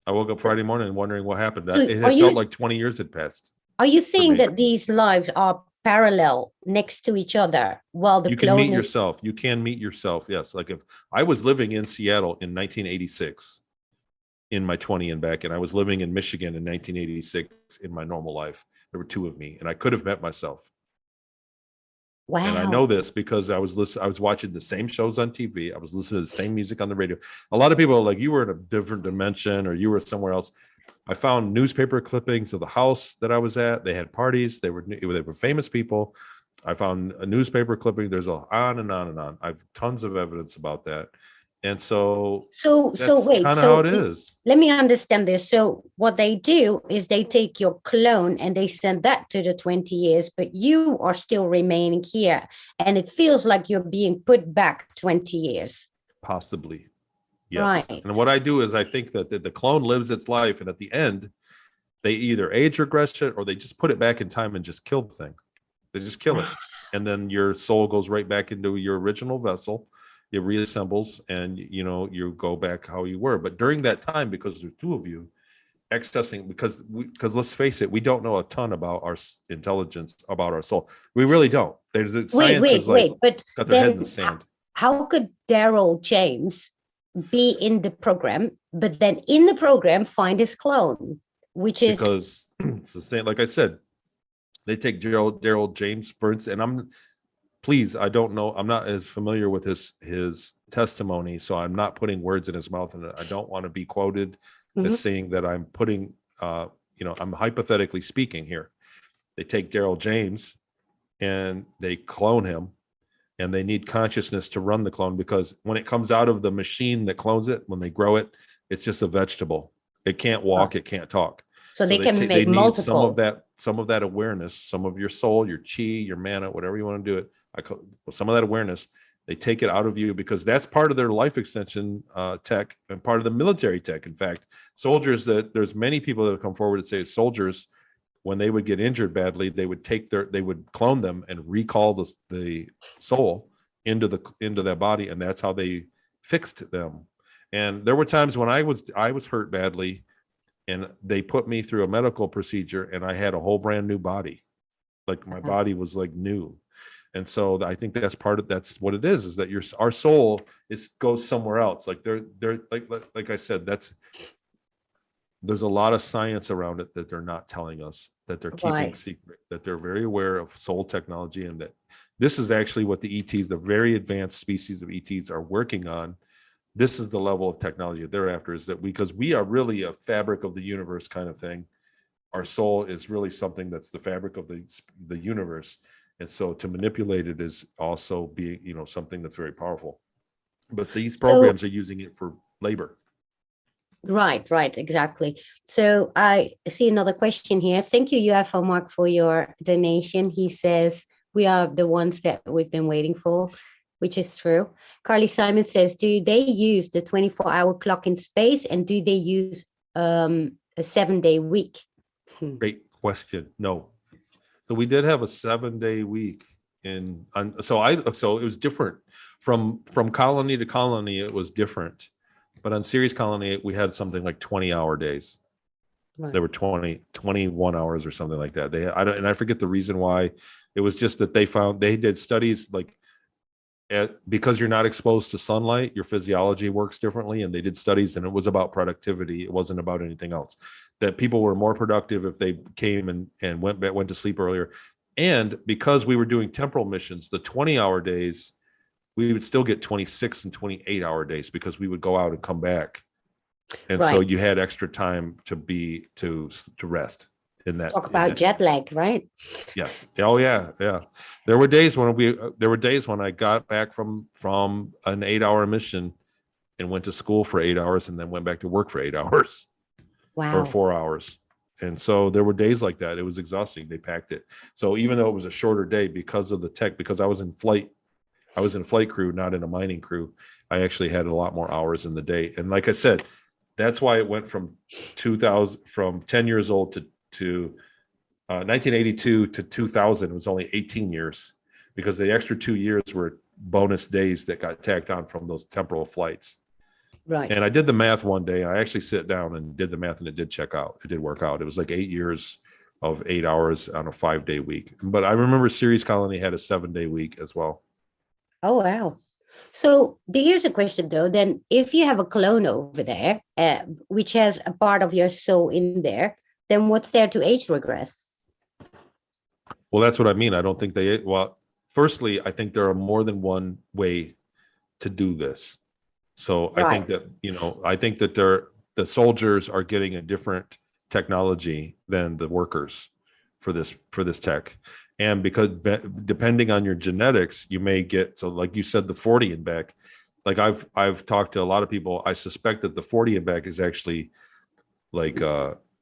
Wondering what happened. It felt like 20 years had passed. Are you saying that these lives are parallel next to each other while the clone meet yourself? You can meet yourself. Yes. Like if I was living in Seattle in 1986 in my 20 and back. And I was living in Michigan in 1986 in my normal life. There were two of me, and I could have met myself. And I Wow. know this because I was watching the same shows on TV. I was listening to the same music on the radio. A lot of people are like, you were in a different dimension or you were somewhere else. I found newspaper clippings of the house that I was at. They had parties. They were famous people. I found a newspaper clipping. There's on and on and on. I've tons of evidence about that. And so So that's wait, kind of so how it is. let me understand this. So what they do is they take your clone and they send that to the 20 years, but you are still remaining here. And it feels like you're being put back 20 years. Possibly. Yes. Right. And what I do is I think that the clone lives its life, and at the end, they either age regress it or they just put it back in time and just kill the thing. They just kill it. And then your soul goes right back into your original vessel. It reassembles, and you go back how you were. But during that time, because there's two of you accessing, because let's face it, we don't know a ton about our intelligence, about our soul. We really don't. Science is like but got their head in the then sand. how could Daryl James be in the program, but then in the program find his clone, which is because it's the same. Like I said, they take Daryl James, for instance, and please, I don't know. I'm not as familiar with his testimony, so I'm not putting words in his mouth, and I don't want to be quoted as saying that I'm putting, I'm hypothetically speaking here. They take Daryl James and they clone him, and they need consciousness to run the clone, because when it comes out of the machine that clones it, when they grow it, it's just a vegetable. It can't walk, it can't talk. So they can make they need multiple. some of that awareness, some of your soul, your chi, your mana, whatever you want to do it. Some of that awareness, they take it out of you, because that's part of their life extension tech and part of the military tech. In fact, soldiers, there's many people that have come forward and say soldiers, when they would get injured badly, they would clone them and recall the soul into their body, and that's how they fixed them. And there were times when I was hurt badly, and they put me through a medical procedure, and I had a whole brand new body. Like my body was like new. And so I think that's what it is that our soul goes somewhere else. Like they're like I said, there's a lot of science around it that they're not telling us, that they're keeping secret, that they're very aware of soul technology, and that this is actually what the ETs, the very advanced species of ETs, are working on. This is the level of technology that they're after, is that because we are really a fabric of the universe kind of thing. Our soul is really something that's the fabric of the universe. And so to manipulate it is also being, something that's very powerful. But these programs are using it for labor. Right, exactly. So I see another question here. Thank you, UFO Mark, for your donation. He says, we are the ones that we've been waiting for, which is true. Carly Simon says, do they use the 24-hour clock in space, and do they use a 7-day week? Great question. No. So we did have a 7-day week so it was different from colony to colony. It was different, but on Ceres Colony, we had something like 20-hour days. Right. There were 21 hours or something like that. I forget the reason why. It was just that they did studies like, because you're not exposed to sunlight, your physiology works differently. And they did studies, and it was about productivity. It wasn't about anything else. That people were more productive if they came and went to sleep earlier. And because we were doing temporal missions, the 20-hour days, we would still get 26 and 28-hour days, because we would go out and come back. And so you had extra time to rest. In that, talk about jet lag, right? Yes. Oh yeah. There were days when I got back from an 8-hour mission and went to school for 8 hours, and then went back to work for 8 hours. Wow. Or 4 hours. And so there were days like that. It was exhausting. They packed it. So even though it was a shorter day, because of the tech, because I was in flight crew, not in a mining crew, I actually had a lot more hours in the day. And like I said, that's why it went from 10 years old to 1982 to 2000. It was only 18 years, because the extra 2 years were bonus days that got tacked on from those temporal flights. Right. And I did the math one day. I actually sit down and did the math, and it did check out. It did work out. It was like 8 years of 8 hours on a 5-day week. But I remember Ceres Colony had a 7-day week as well. Oh, wow. So here's a question though. Then, if you have a clone over there, which has a part of your soul in there, then what's there to age regress? Well, that's what I mean. I don't think they, well, firstly, I think there are more than one way to do this. So I Right. think that, I think that the soldiers are getting a different technology than the workers for this tech. And because depending on your genetics, you may get, so like you said, the 40 and back, like I've talked to a lot of people. I suspect that the 40 and back is actually like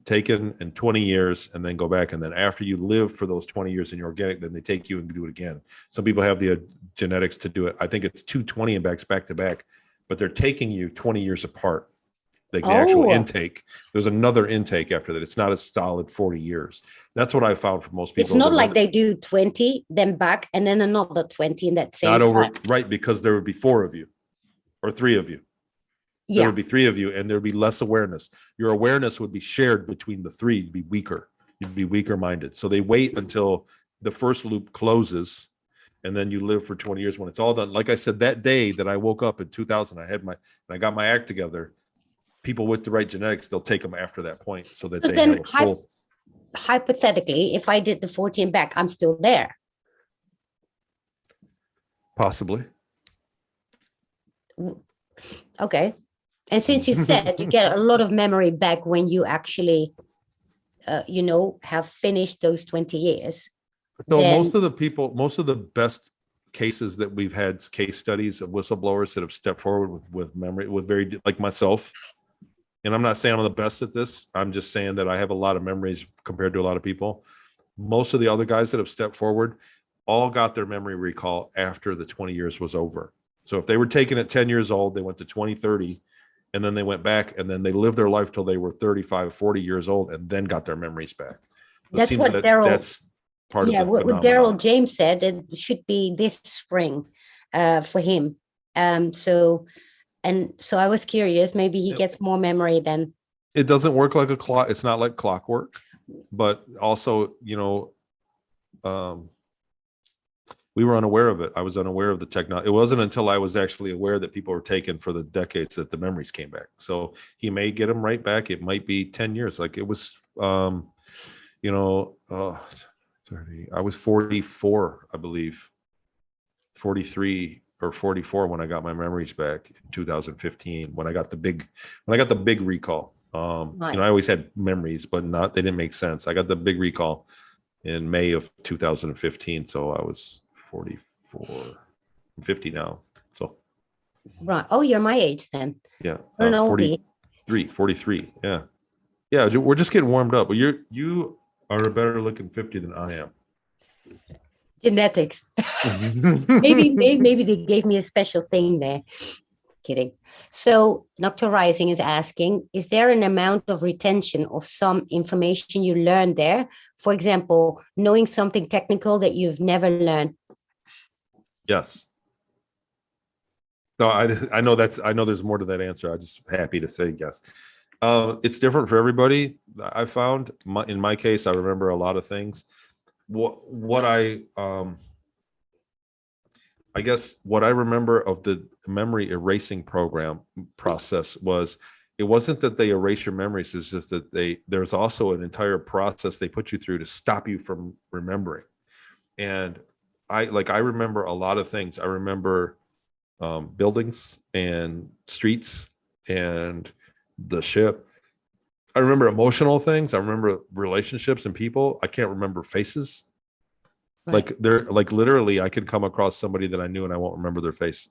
taken in 20 years and then go back. And then after you live for those 20 years in your organic, then they take you and do it again. Some people have the genetics to do it. I think it's 220 and backs back to back, but they're taking you 20 years apart. Like the actual Oh, intake, there's another intake after that. It's not a solid 40 years. That's what I found for most it's people. not like they do 20, then back, and then another 20 in that same Not over, time. right? Because there would be four of you or three of you. There Yeah, would be three of you, and there would be less awareness. Your awareness would be shared between the three. You'd be weaker. You'd be weaker minded. So they wait until the first loop closes, and then you live for 20 years when it's all done. Like I said, that day that I woke up in 2000, I got my act together. People with the right genetics, they'll take them after that point so that so they then have a full. hypothetically, if I did the 14 back, I'm still there. Possibly. Okay. And since you said you get a lot of memory back when you actually, have finished those 20 years, So then most of the best cases that we've had case studies of whistleblowers that have stepped forward with memory, with very like myself. And I'm not saying I'm the best at this. I'm just saying that I have a lot of memories compared to a lot of people. Most of the other guys that have stepped forward all got their memory recall after the 20 years was over. So if they were taken at 10 years old, they went to 20, 30, and then they went back and then they lived their life till they were 35, 40 years old and then got their memories back. It that's seems what that Daryl, that's part of yeah, the what Daryl phenomenon. James said, it should be this spring for him. So I was curious, maybe he gets more memory than. It doesn't work like a clock. It's not like clockwork, but also, um, we were unaware of it. I was unaware of the technology. It wasn't until I was actually aware that people were taken for the decades that the memories came back. So he may get them right back. It might be 10 years. Like it was, 30. I was 44, I believe, 43 or 44 when I got my memories back in 2015, when I got the big recall. Right. I always had memories, but they didn't make sense. I got the big recall in May of 2015. So I was 44, I'm 50 now. So Right. Oh, you're my age then. yeah, I don't know. 43. Yeah. Yeah. We're just getting warmed up. But you are a better looking 50 than I am. Genetics. maybe they gave me a special thing there. Kidding. So Dr. Rising is asking, is there an amount of retention of some information you learned there? For example, knowing something technical that you've never learned. Yes. No, I know there's more to that answer. I'm just happy to say yes. It's different for everybody. I found in my case, I remember a lot of things. What I guess what I remember of the memory erasing program process was, it wasn't that they erase your memories. It's just that there's also an entire process they put you through to stop you from remembering. And I remember a lot of things. I remember buildings and streets and the ship. I remember emotional things. I remember relationships and people. I can't remember faces. Right. Like literally, I could come across somebody that I knew and I won't remember their face.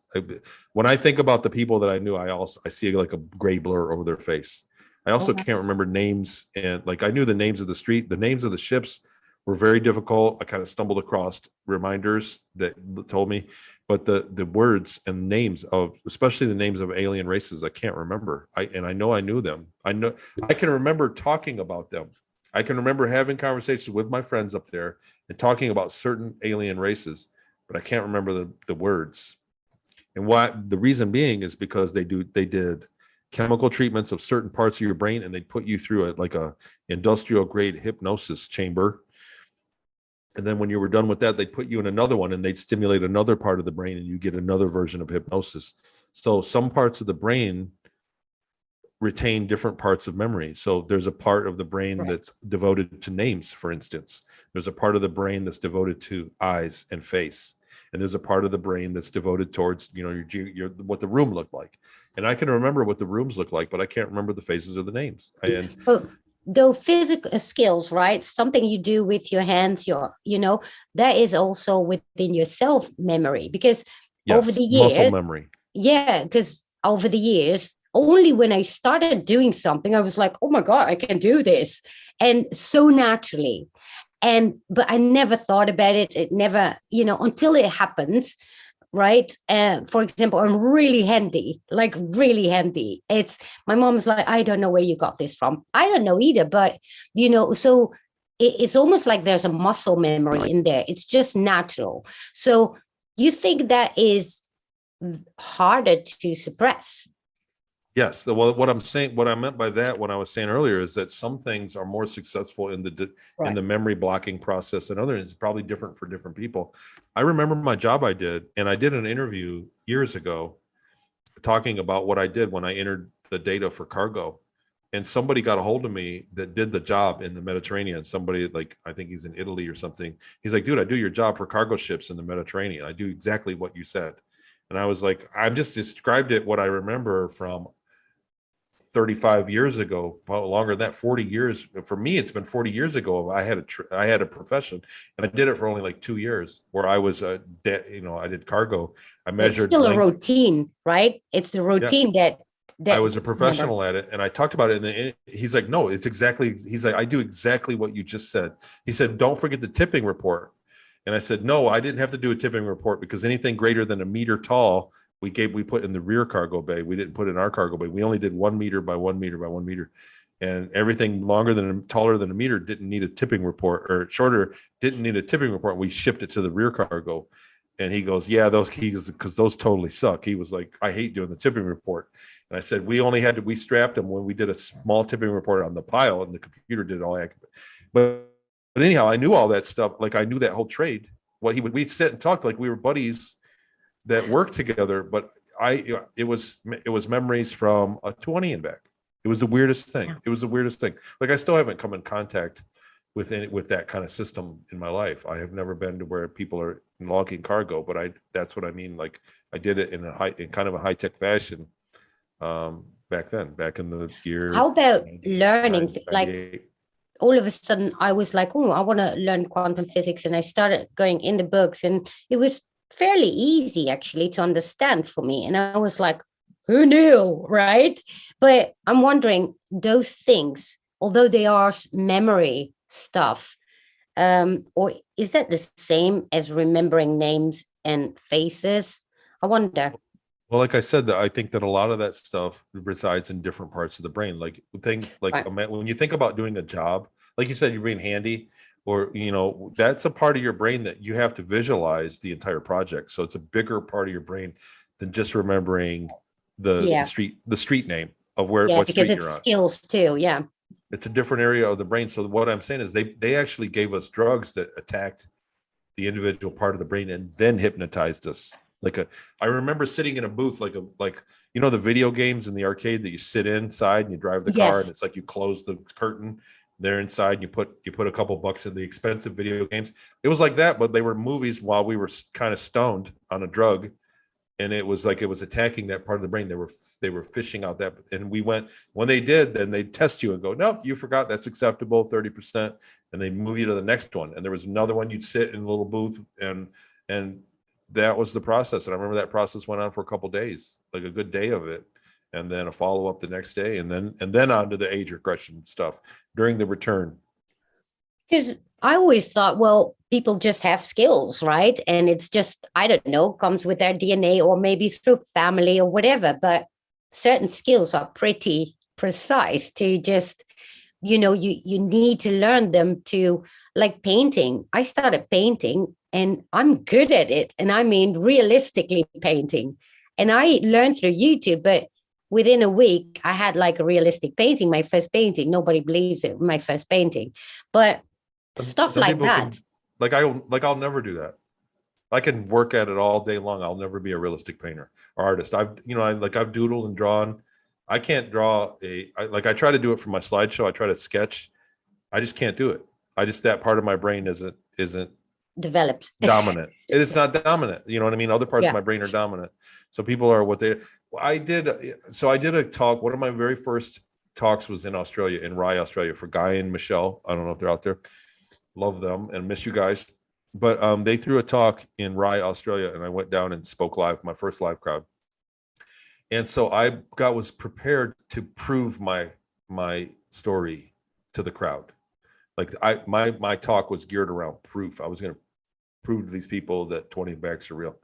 When I think about the people that I knew, I see like a gray blur over their face. I also can't remember names, and like I knew the names of the street, the names of the ships were very difficult. I kind of stumbled across reminders that told me, but the words and names of, especially the names of alien races, I can't remember. I know I knew them. I can remember talking about them. I can remember having conversations with my friends up there and talking about certain alien races, but I can't remember the words. And the reason being is because they did chemical treatments of certain parts of your brain, and they put you through like a industrial grade hypnosis chamber. And then when you were done with that, they'd put you in another one and they'd stimulate another part of the brain and you get another version of hypnosis. So some parts of the brain retain different parts of memory. So there's a part of the brain that's devoted to names, for instance. There's a part of the brain that's devoted to eyes and face. And there's a part of the brain that's devoted towards, your what the room looked like. And I can remember what the rooms look like, but I can't remember the faces or the names. And though physical skills, right? Something you do with your hands, that is also within your self memory, because over the years, muscle memory. Yeah, because over the years, only when I started doing something, I was like, oh my God, I can do this. And so naturally. But I never thought about it. It never, until it happens, right? For example, I'm really handy, like really handy. My mom's like, I don't know where you got this from. I don't know either, but, so it's almost like there's a muscle memory in there. It's just natural. So you think that is harder to suppress? Yes. Well, what I meant by that, what I was saying earlier, is that some things are more successful in the memory blocking process than others. It's probably different for different people. I remember my job I did, and I did an interview years ago talking about what I did when I entered the data for cargo. And somebody got a hold of me that did the job in the Mediterranean. Somebody, like, I think he's in Italy or something. He's like, dude, I do your job for cargo ships in the Mediterranean. I do exactly what you said. And I was like, I've just described it, what I remember from 35 years ago, longer than that, 40 years. For me, it's been 40 years ago. I had a profession, and I did it for only like 2 years, where I was I did cargo. I measured. It's still a routine, right? It's the routine that I was a professional at it, and I talked about it. And he's like, no, he's like, I do exactly what you just said. He said, don't forget the tipping report. And I said, no, I didn't have to do a tipping report, because anything greater than a meter tall, we put in the rear cargo bay. We didn't put in our cargo bay. We only did 1 meter by 1 meter by 1 meter. And everything taller than a meter didn't need a tipping report, or shorter didn't need a tipping report. We shipped it to the rear cargo. And he goes, yeah, because those totally suck. He was like, I hate doing the tipping report. And I said, we strapped them when we did a small tipping report on the pile, and the computer did it all accurate. But anyhow, I knew all that stuff. Like, I knew that whole trade. We'd sit and talk like we were buddies that worked together. But it was memories from a 20 and back. It was the weirdest thing. It was the weirdest thing. Like, I still haven't come in contact with that kind of system in my life. I have never been to where people are logging cargo, but that's what I mean. Like, I did it in kind of a high tech fashion back in the year. How about learning? Like, all of a sudden I was like, oh, I want to learn quantum physics. And I started going in the books, and it was fairly easy actually to understand for me. And I was like, who knew, right? But I'm wondering, those things, although they are memory stuff, or is that the same as remembering names and faces? I wonder. Well, like I said, I think that a lot of that stuff resides in different parts of the brain. Like, when you think about doing a job, like you said, you're being handy, or, that's a part of your brain that you have to visualize the entire project. So it's a bigger part of your brain than just remembering the street name of what street you're on. Because it's skills too. Yeah. It's a different area of the brain. So what I'm saying is they actually gave us drugs that attacked the individual part of the brain and then hypnotized us. I remember sitting in a booth, like the video games in the arcade that you sit inside and you drive the car, and it's like you close the curtain, they're inside, and you put a couple bucks in the expensive video games. It was like that, but they were movies while we were kind of stoned on a drug. And it was like it was attacking that part of the brain. They were fishing out that, and when they did, then they test you and go, nope, you forgot, that's acceptable, 30%, and they move you to the next one. And there was another one, you'd sit in a little booth, and that was the process. And I remember that process went on for a couple of days, like a good day of it, and then a follow-up the next day, and then on to the age regression stuff during the return. Because I always thought, well, people just have skills, right? And it's just, I don't know, comes with their DNA, or maybe through family or whatever. But certain skills are pretty precise to just, you need to learn them to, like painting. I started painting and I'm good at it. And I mean, realistically painting. And I learned through YouTube, but within a week, I had like a realistic painting, my first painting. Nobody believes it, my first painting. But stuff like that. I'll never do that. I can work at it all day long. I'll never be a realistic painter or artist. I've doodled and drawn. I can't draw I try to do it for my slideshow. I try to sketch. I just can't do it. That part of my brain isn't developed. Dominant. It is not dominant. You know what I mean? Other parts of my brain are dominant. So people are what they, I did a talk. One of my very first talks was in Australia, in Rye, Australia, for Guy and Michelle. I don't know if they're out there. Love them and miss you guys. But they threw a talk in Rye, Australia, and I went down and spoke live, my first live crowd. And so I was prepared to prove my story to the crowd. Like my talk was geared around proof. I was going to prove to these people that 20 bags are real.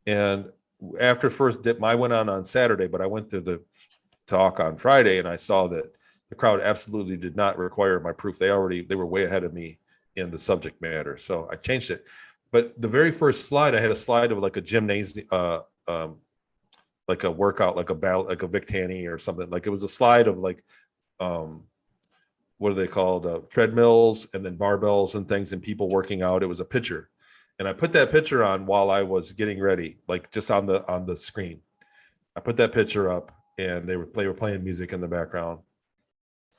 And after first dip, I went on Saturday, but I went to the talk on Friday, and I saw that the crowd absolutely did not require my proof. They were way ahead of me in the subject matter. So I changed it. But the very first slide, I had a slide of like a gymnasium, like a workout, like a battle, like a Vic Tanny or something. Like it was a slide of like, what are they called? Treadmills and then barbells and things and people working out. It was a picture. And I put that picture on while I was getting ready, like just on the screen. I put that picture up and they were playing music in the background.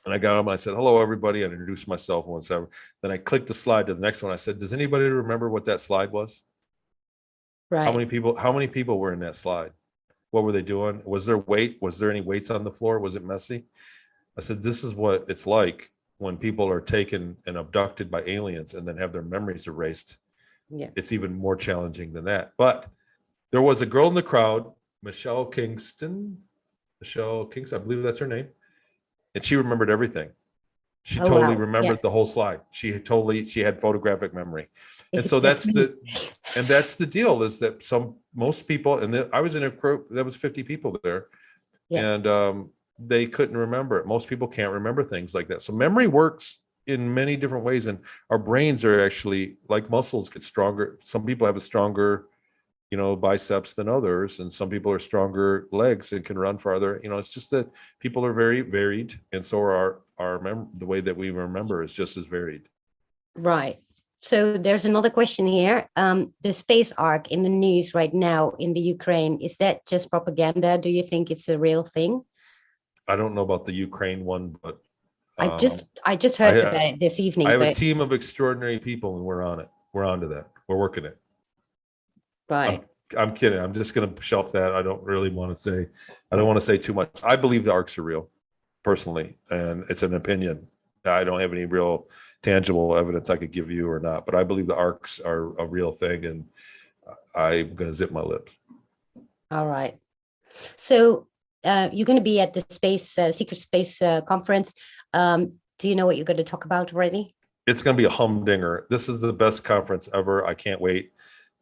And I got up and I said, hello, everybody. And introduced myself and whatever. Then I clicked the slide to the next one. I said, does anybody remember what that slide was? Right. How many people were in that slide? What were they doing? Was there weight? Was there any weights on the floor? Was it messy? I said, this is what it's like when people are taken and abducted by aliens and then have their memories erased. Yeah. It's even more challenging than that. But there was a girl in the crowd, Michelle Kingston, I believe that's her name. And she remembered everything. She totally remembered the whole slide. She had photographic memory. And so that's the deal is that most people, and I was in a group, there was 50 people there. Yeah. And they couldn't remember it. Most people can't remember things like that. So memory works in many different ways. And our brains are actually, like muscles, get stronger. Some people have a stronger, biceps than others. And some people are stronger legs and can run farther. It's just that people are very varied. And so are the way that we remember is just as varied. Right. So there's another question here. The space ark in the news right now in the Ukraine, is that just propaganda? Do you think it's a real thing? I don't know about the Ukraine one, but I just heard about it this evening. I have a team of extraordinary people, and we're on it. We're onto that. We're working it. Right. I'm kidding. I'm just going to shelf that. I don't want to say too much. I believe the arcs are real, personally, and it's an opinion. I don't have any real tangible evidence I could give you or not, but I believe the arcs are a real thing, and I'm going to zip my lips. All right. So you're going to be at the secret space conference. Do you know what you're going to talk about already? It's going to be a humdinger. This is the best conference ever. I can't wait.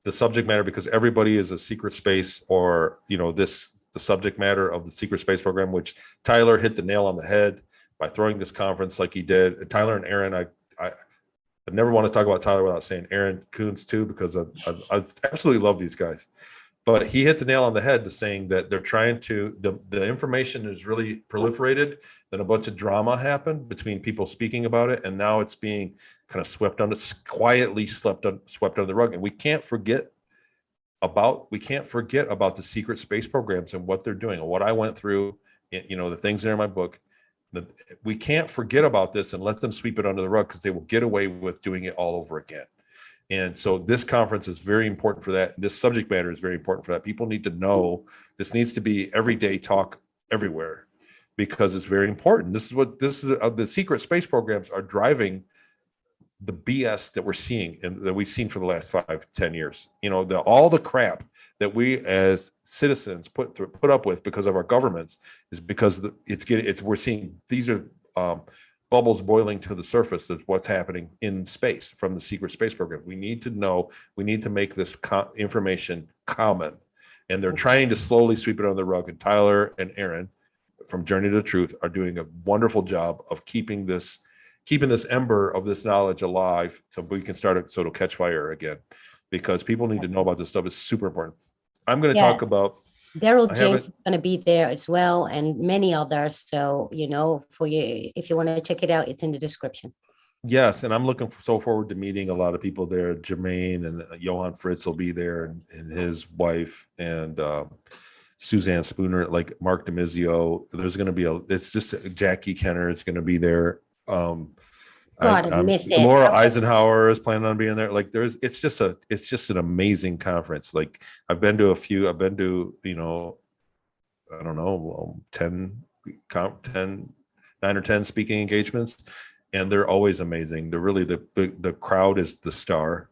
The subject matter, because everybody is a secret space, or the subject matter of the secret space program, which Tyler hit the nail on the head by throwing this conference like he did. And Tyler and Aaron, I never want to talk about Tyler without saying Aaron Kuntz too, because I absolutely love these guys. But he hit the nail on the head to saying that they're trying to, the information is really proliferated, then a bunch of drama happened between people speaking about it, and now it's being kind of quietly swept under the rug. And we can't forget about the secret space programs and what they're doing and what I went through, the things that are in my book. We can't forget about this and let them sweep it under the rug, because they will get away with doing it all over again. And so this conference is very important for that. This subject matter is very important for that. People need to know this needs to be everyday talk everywhere, because it's very important. The secret space programs are driving the BS that we're seeing and that we've seen for the last 5 to 10 years. All the crap that we as citizens put up with because of our governments is because we're seeing these are bubbles boiling to the surface of what's happening in space from the secret space program. We need to know, we need to make this information common, and they're trying to slowly sweep it under the rug. And Tyler and Aaron from Journey to the Truth are doing a wonderful job of keeping this ember of this knowledge alive, so we can so it'll catch fire again, because people need to know about this stuff. It's super important. I'm going to talk about Daryl James is going to be there as well, and many others. So, for you, if you want to check it out, it's in the description. Yes, and I'm looking so forward to meeting a lot of people there. Jermaine and Johann Fritz will be there, and his wife, and Suzanne Spooner, like Mark Demizio. There's going to be it's just Jackie Kenner is going to be there. God, I miss it. Laura Eisenhower is planning on being there. Like it's just an amazing conference. Like I've been to, I don't know, 9 or 10 speaking engagements, and they're always amazing. They're really the crowd is the star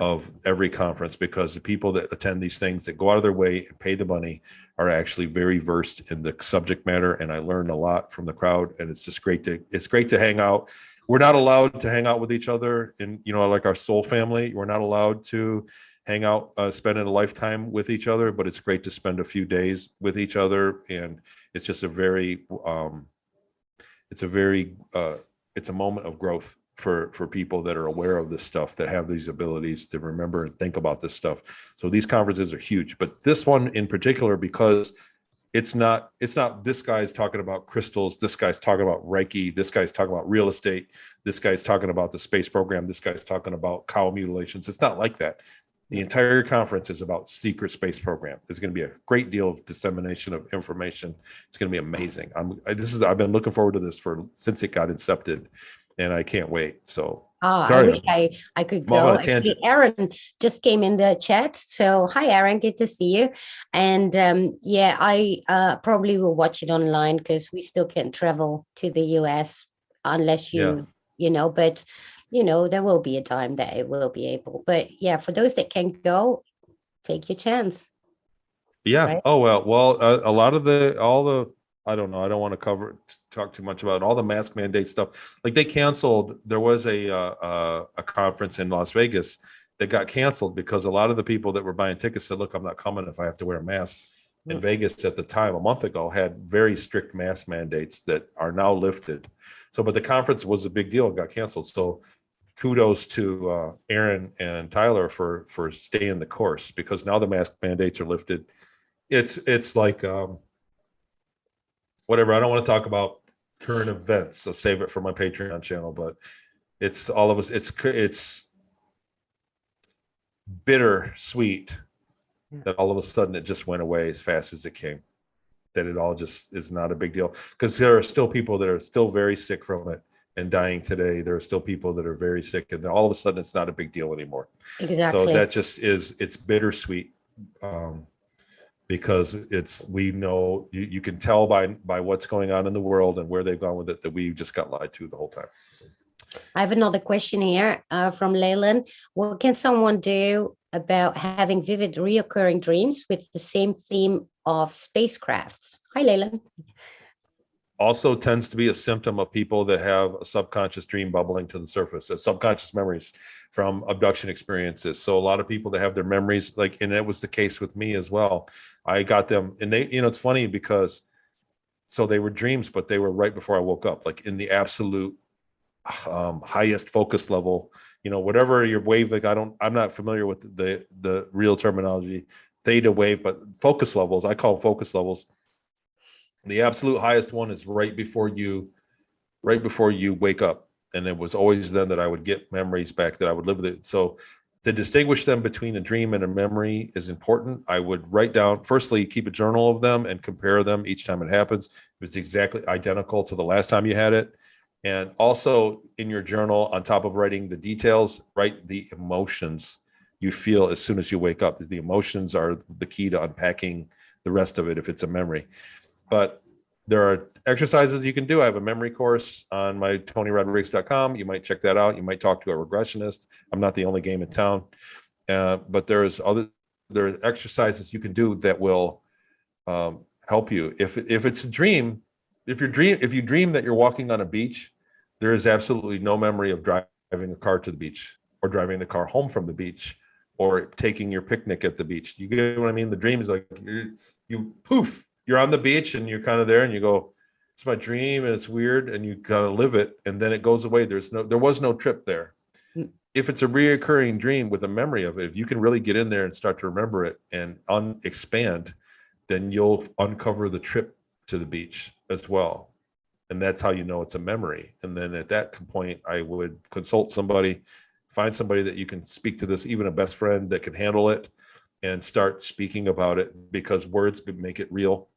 of every conference, because the people that attend these things, that go out of their way and pay the money, are actually very versed in the subject matter. And I learned a lot from the crowd, and it's just great to hang out. We're not allowed to hang out with each other in, like our soul family. We're not allowed to hang out, spending a lifetime with each other, but it's great to spend a few days with each other. And it's just it's a moment of growth for people that are aware of this stuff, that have these abilities to remember and think about this stuff. So these conferences are huge, but this one in particular, because it's not this guy's talking about crystals, this guy's talking about Reiki, this guy's talking about real estate, this guy's talking about the space program, this guy's talking about cow mutilations. It's not like that. The entire conference is about secret space program. There's going to be a great deal of dissemination of information. It's going to be amazing. I've been looking forward to this since it got incepted, and I can't wait. So sorry, I wish I could go. Actually, Aaron just came in the chat. So hi, Aaron, good to see you. And I probably will watch it online, because we still can't travel to the US unless but there will be a time that it will be able. But yeah, for those that can go, take your chance. Yeah. Right? Oh, well, a lot of all the, I don't know, I don't want to talk too much about all the mask mandate stuff. Like they canceled, there was a conference in Las Vegas that got canceled because a lot of the people that were buying tickets said, look, I'm not coming if I have to wear a mask. In Vegas at the time, a month ago, had very strict mask mandates that are now lifted. So, but the conference was a big deal. It got canceled. So kudos to Aaron and Tyler for staying the course, because now the mask mandates are lifted. It's like whatever. I don't want to talk about current events. I'll save it for my Patreon channel, but it's all of us. It's bittersweet that all of a sudden it just went away as fast as it came. That it all just is not a big deal, because there are still people that are still very sick from it and dying today. There are still people that are very sick, and all of a sudden it's not a big deal anymore. Exactly. So that just it's bittersweet, because we know you can tell by what's going on in the world and where they've gone with it, that we just got lied to the whole time. So. I have another question here from Leyland. What can someone do about having vivid reoccurring dreams with the same theme of spacecrafts? Hi, Leyland. Also tends to be a symptom of people that have a subconscious dream bubbling to the surface, subconscious memories from abduction experiences. So a lot of people that have their memories, and it was the case with me as well. I got them, and they, it's funny because, so they were dreams, but they were right before I woke up, like in the absolute highest focus level, whatever your wave, I'm not familiar with the real terminology, theta wave, but focus levels, I call them focus levels. The absolute highest one is right before you wake up. And it was always then that I would get memories back, that I would live with it. So to distinguish them between a dream and a memory is important. I would write down, firstly, keep a journal of them and compare them each time it happens. If it's exactly identical to the last time you had it. And also in your journal, on top of writing the details, write the emotions you feel as soon as you wake up. The emotions are the key to unpacking the rest of it if it's a memory. But there are exercises you can do. I have a memory course on my TonyRodrigues.com. You might check that out. You might talk to a regressionist. I'm not the only game in town. But there are exercises you can do that will help you. If it's a dream, if you dream that you're walking on a beach, there is absolutely no memory of driving a car to the beach, or driving the car home from the beach, or taking your picnic at the beach. You get what I mean? The dream is like you poof. You're on the beach and you're kind of there and you go, it's my dream and it's weird, and you kind of live it, and then it goes away. There was no trip there. If it's a reoccurring dream with a memory of it, if you can really get in there and start to remember it and expand, then you'll uncover the trip to the beach as well. And that's how you know it's a memory. And then at that point, I would consult somebody, find somebody that you can speak to this, even a best friend that can handle it, and start speaking about it, because words make it real.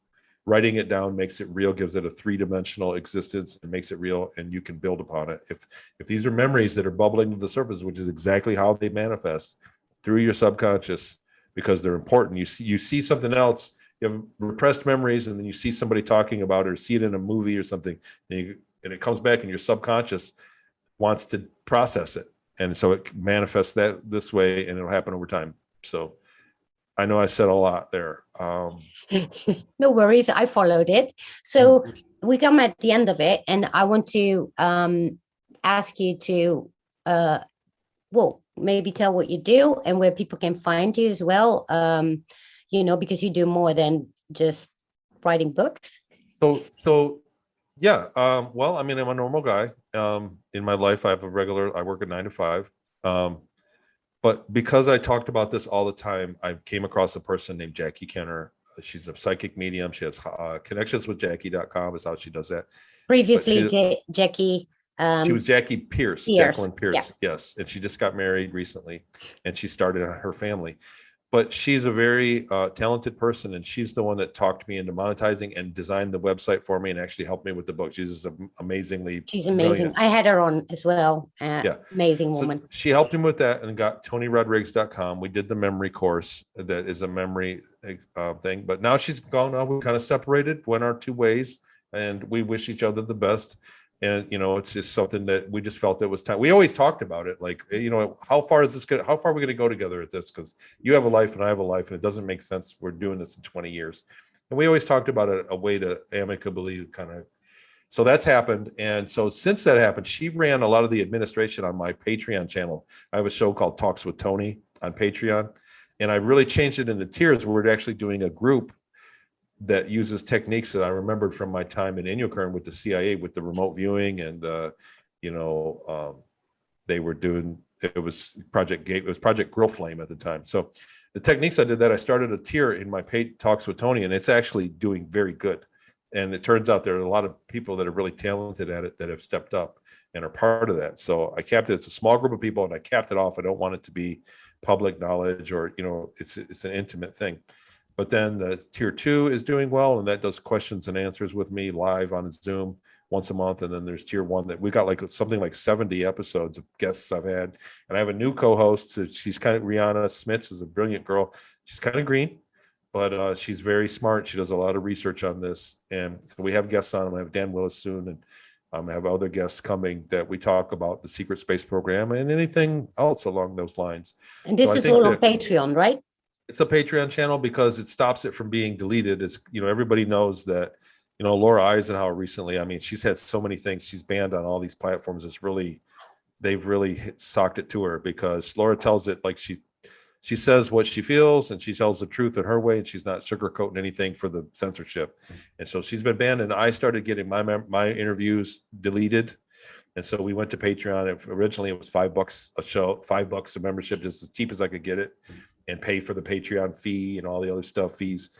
Writing it down makes it real, gives it a three-dimensional existence, and makes it real, and you can build upon it. If these are memories that are bubbling to the surface, which is exactly how they manifest through your subconscious, because they're important. You see something else, you have repressed memories, and then you see somebody talking about it, or see it in a movie or something, and it comes back, and your subconscious wants to process it, and so it manifests that this way, and it'll happen over time. So I know I said a lot there. No worries, I followed it. So we come at the end of it, and I want to ask you to maybe tell what you do and where people can find you as well. Because you do more than just writing books. So yeah. Well, I mean, I'm a normal guy. In my life, I work a 9 to 5. But because I talked about this all the time, I came across a person named Jackie Kenner. She's a psychic medium. She has connections with Jackie.com is how she does that. Previously, Jackie. She was Jackie Pierce, Jacqueline Pierce. Yeah. Yes. And she just got married recently, and she started her family. But she's a very talented person, and she's the one that talked me into monetizing and designed the website for me, and actually helped me with the book. She's just amazingly. She's amazing. Brilliant. I had her on as well. Yeah, amazing woman. So she helped him with that, and got TonyRodrigues.com. We did the memory course that is a memory thing, but now she's gone. Now we kind of separated, went our two ways, and we wish each other the best. And, it's just something that we just felt it was time. We always talked about it. Like, how far are we going to go together at this? Because you have a life and I have a life, and it doesn't make sense. We're doing this in 20 years. And we always talked about a way to amicably so that's happened. And so since that happened, she ran a lot of the administration on my Patreon channel. I have a show called Talks with Tony on Patreon. And I really changed it into tiers, where we're actually doing a group that uses techniques that I remembered from my time in Inyokern with the CIA, with the remote viewing, and they were doing, it was Project Grill Flame at the time. So the techniques I did, that I started a tier in my Talks with Tony, and it's actually doing very good. And it turns out there are a lot of people that are really talented at it that have stepped up and are part of that. So I capped it. It's a small group of people, and I capped it off. I don't want it to be public knowledge, or, it's an intimate thing. But then the tier 2 is doing well, and that does questions and answers with me live on Zoom once a month. And then there's tier 1 that we got something like 70 episodes of guests I've had. And I have a new co-host. So she's kind of, Rihanna Smits is a brilliant girl. She's kind of green, but she's very smart. She does a lot of research on this. And so we have guests on. I have Dan Willis soon, and I have other guests coming that we talk about the secret space program and anything else along those lines. And this is all on Patreon, right? It's a Patreon channel because it stops it from being deleted. It's, everybody knows that, Laura Eisenhower recently, I mean, she's had so many things. She's banned on all these platforms. They've really socked it to her, because Laura tells it like she says what she feels, and she tells the truth in her way, and she's not sugarcoating anything for the censorship. And so she's been banned, and I started getting my interviews deleted. And so we went to Patreon. Originally it was $5 a show, $5 a membership, just as cheap as I could get it, and pay for the Patreon fee and all the other fees.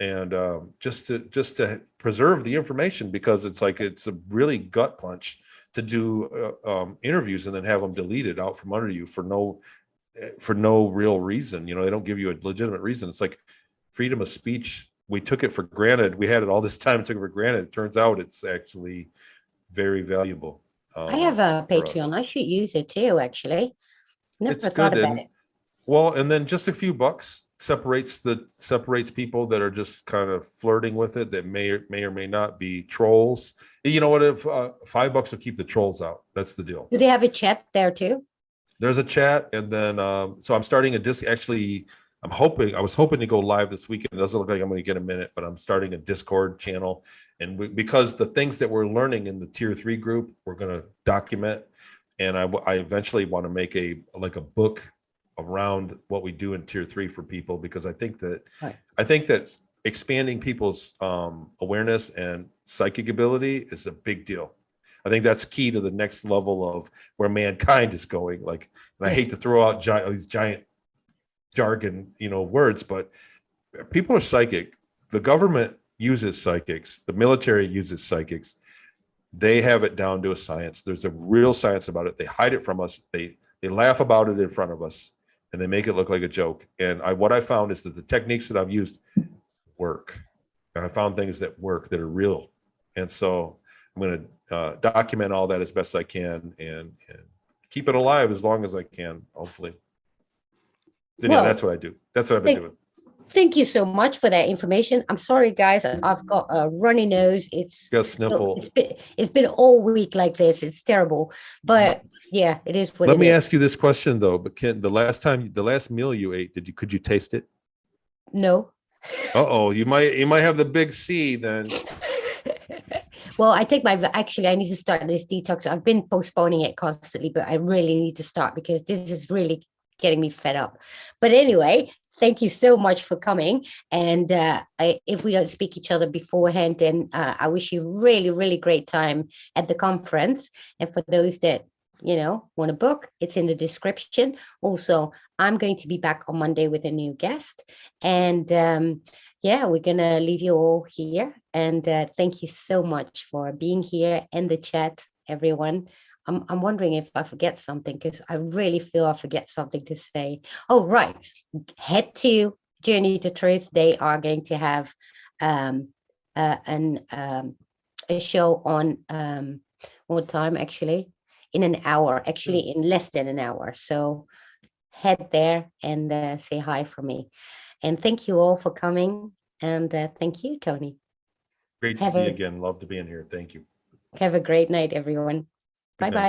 And just to preserve the information, because it's a really gut punch to do interviews and then have them deleted out from under you for no real reason. They don't give you a legitimate reason. It's like freedom of speech. We took it for granted. We had it all this time, took it for granted. It turns out it's actually very valuable. I have a Patreon. I should use it too, actually. Never thought about it. Well, and then just a few bucks separates people that are just kind of flirting with it, that may or may not be trolls. You know what? If $5 will keep the trolls out. That's the deal. Do they have a chat there too? There's a chat, and then so I'm starting a actually. I was hoping to go live this weekend. It doesn't look like I'm going to get a minute, but I'm starting a Discord channel, and because the things that we're learning in the tier 3 group, we're going to document, and I eventually want to make a book around what we do in tier 3 for people, because I think that expanding people's awareness and psychic ability is a big deal. I think that's key to the next level of where mankind is going. And I hate to throw out these giant jargon, words, but people are psychic. The government uses psychics. The military uses psychics. They have it down to a science. There's a real science about it. They hide it from us. They laugh about it in front of us, and they make it look like a joke. And what I found is that the techniques that I've used work. And I found things that work, that are real. And so I'm going to document all that as best I can and keep it alive as long as I can, hopefully. So yeah, that's what I do. That's what I've been doing. Thank you so much for that information. I'm sorry, guys. I've got a runny nose. It's got a sniffle. It's been all week like this. It's terrible. But yeah, it is what Let it me is. ask you this question though. But Ken, the last meal you ate, could you taste it? No. Uh-oh, you might have the big C then. Well, I need to start this detox. I've been postponing it constantly, but I really need to start because this is really getting me fed up. But anyway, thank you so much for coming. And if we don't speak each other beforehand, then I wish you really, really great time at the conference. And for those that, want to book, it's in the description. Also, I'm going to be back on Monday with a new guest. And we're going to leave you all here. And thank you so much for being here in the chat, everyone. I'm wondering if I forget something, because I really feel I forget something to say. Oh, right. Head to Journey to Truth. They are going to have a show on what time, actually? In an hour, actually in less than an hour. So head there and say hi for me. And thank you all for coming. And thank you, Tony. Great to see you again. Love to be in here. Thank you. Have a great night, everyone. Bye-bye.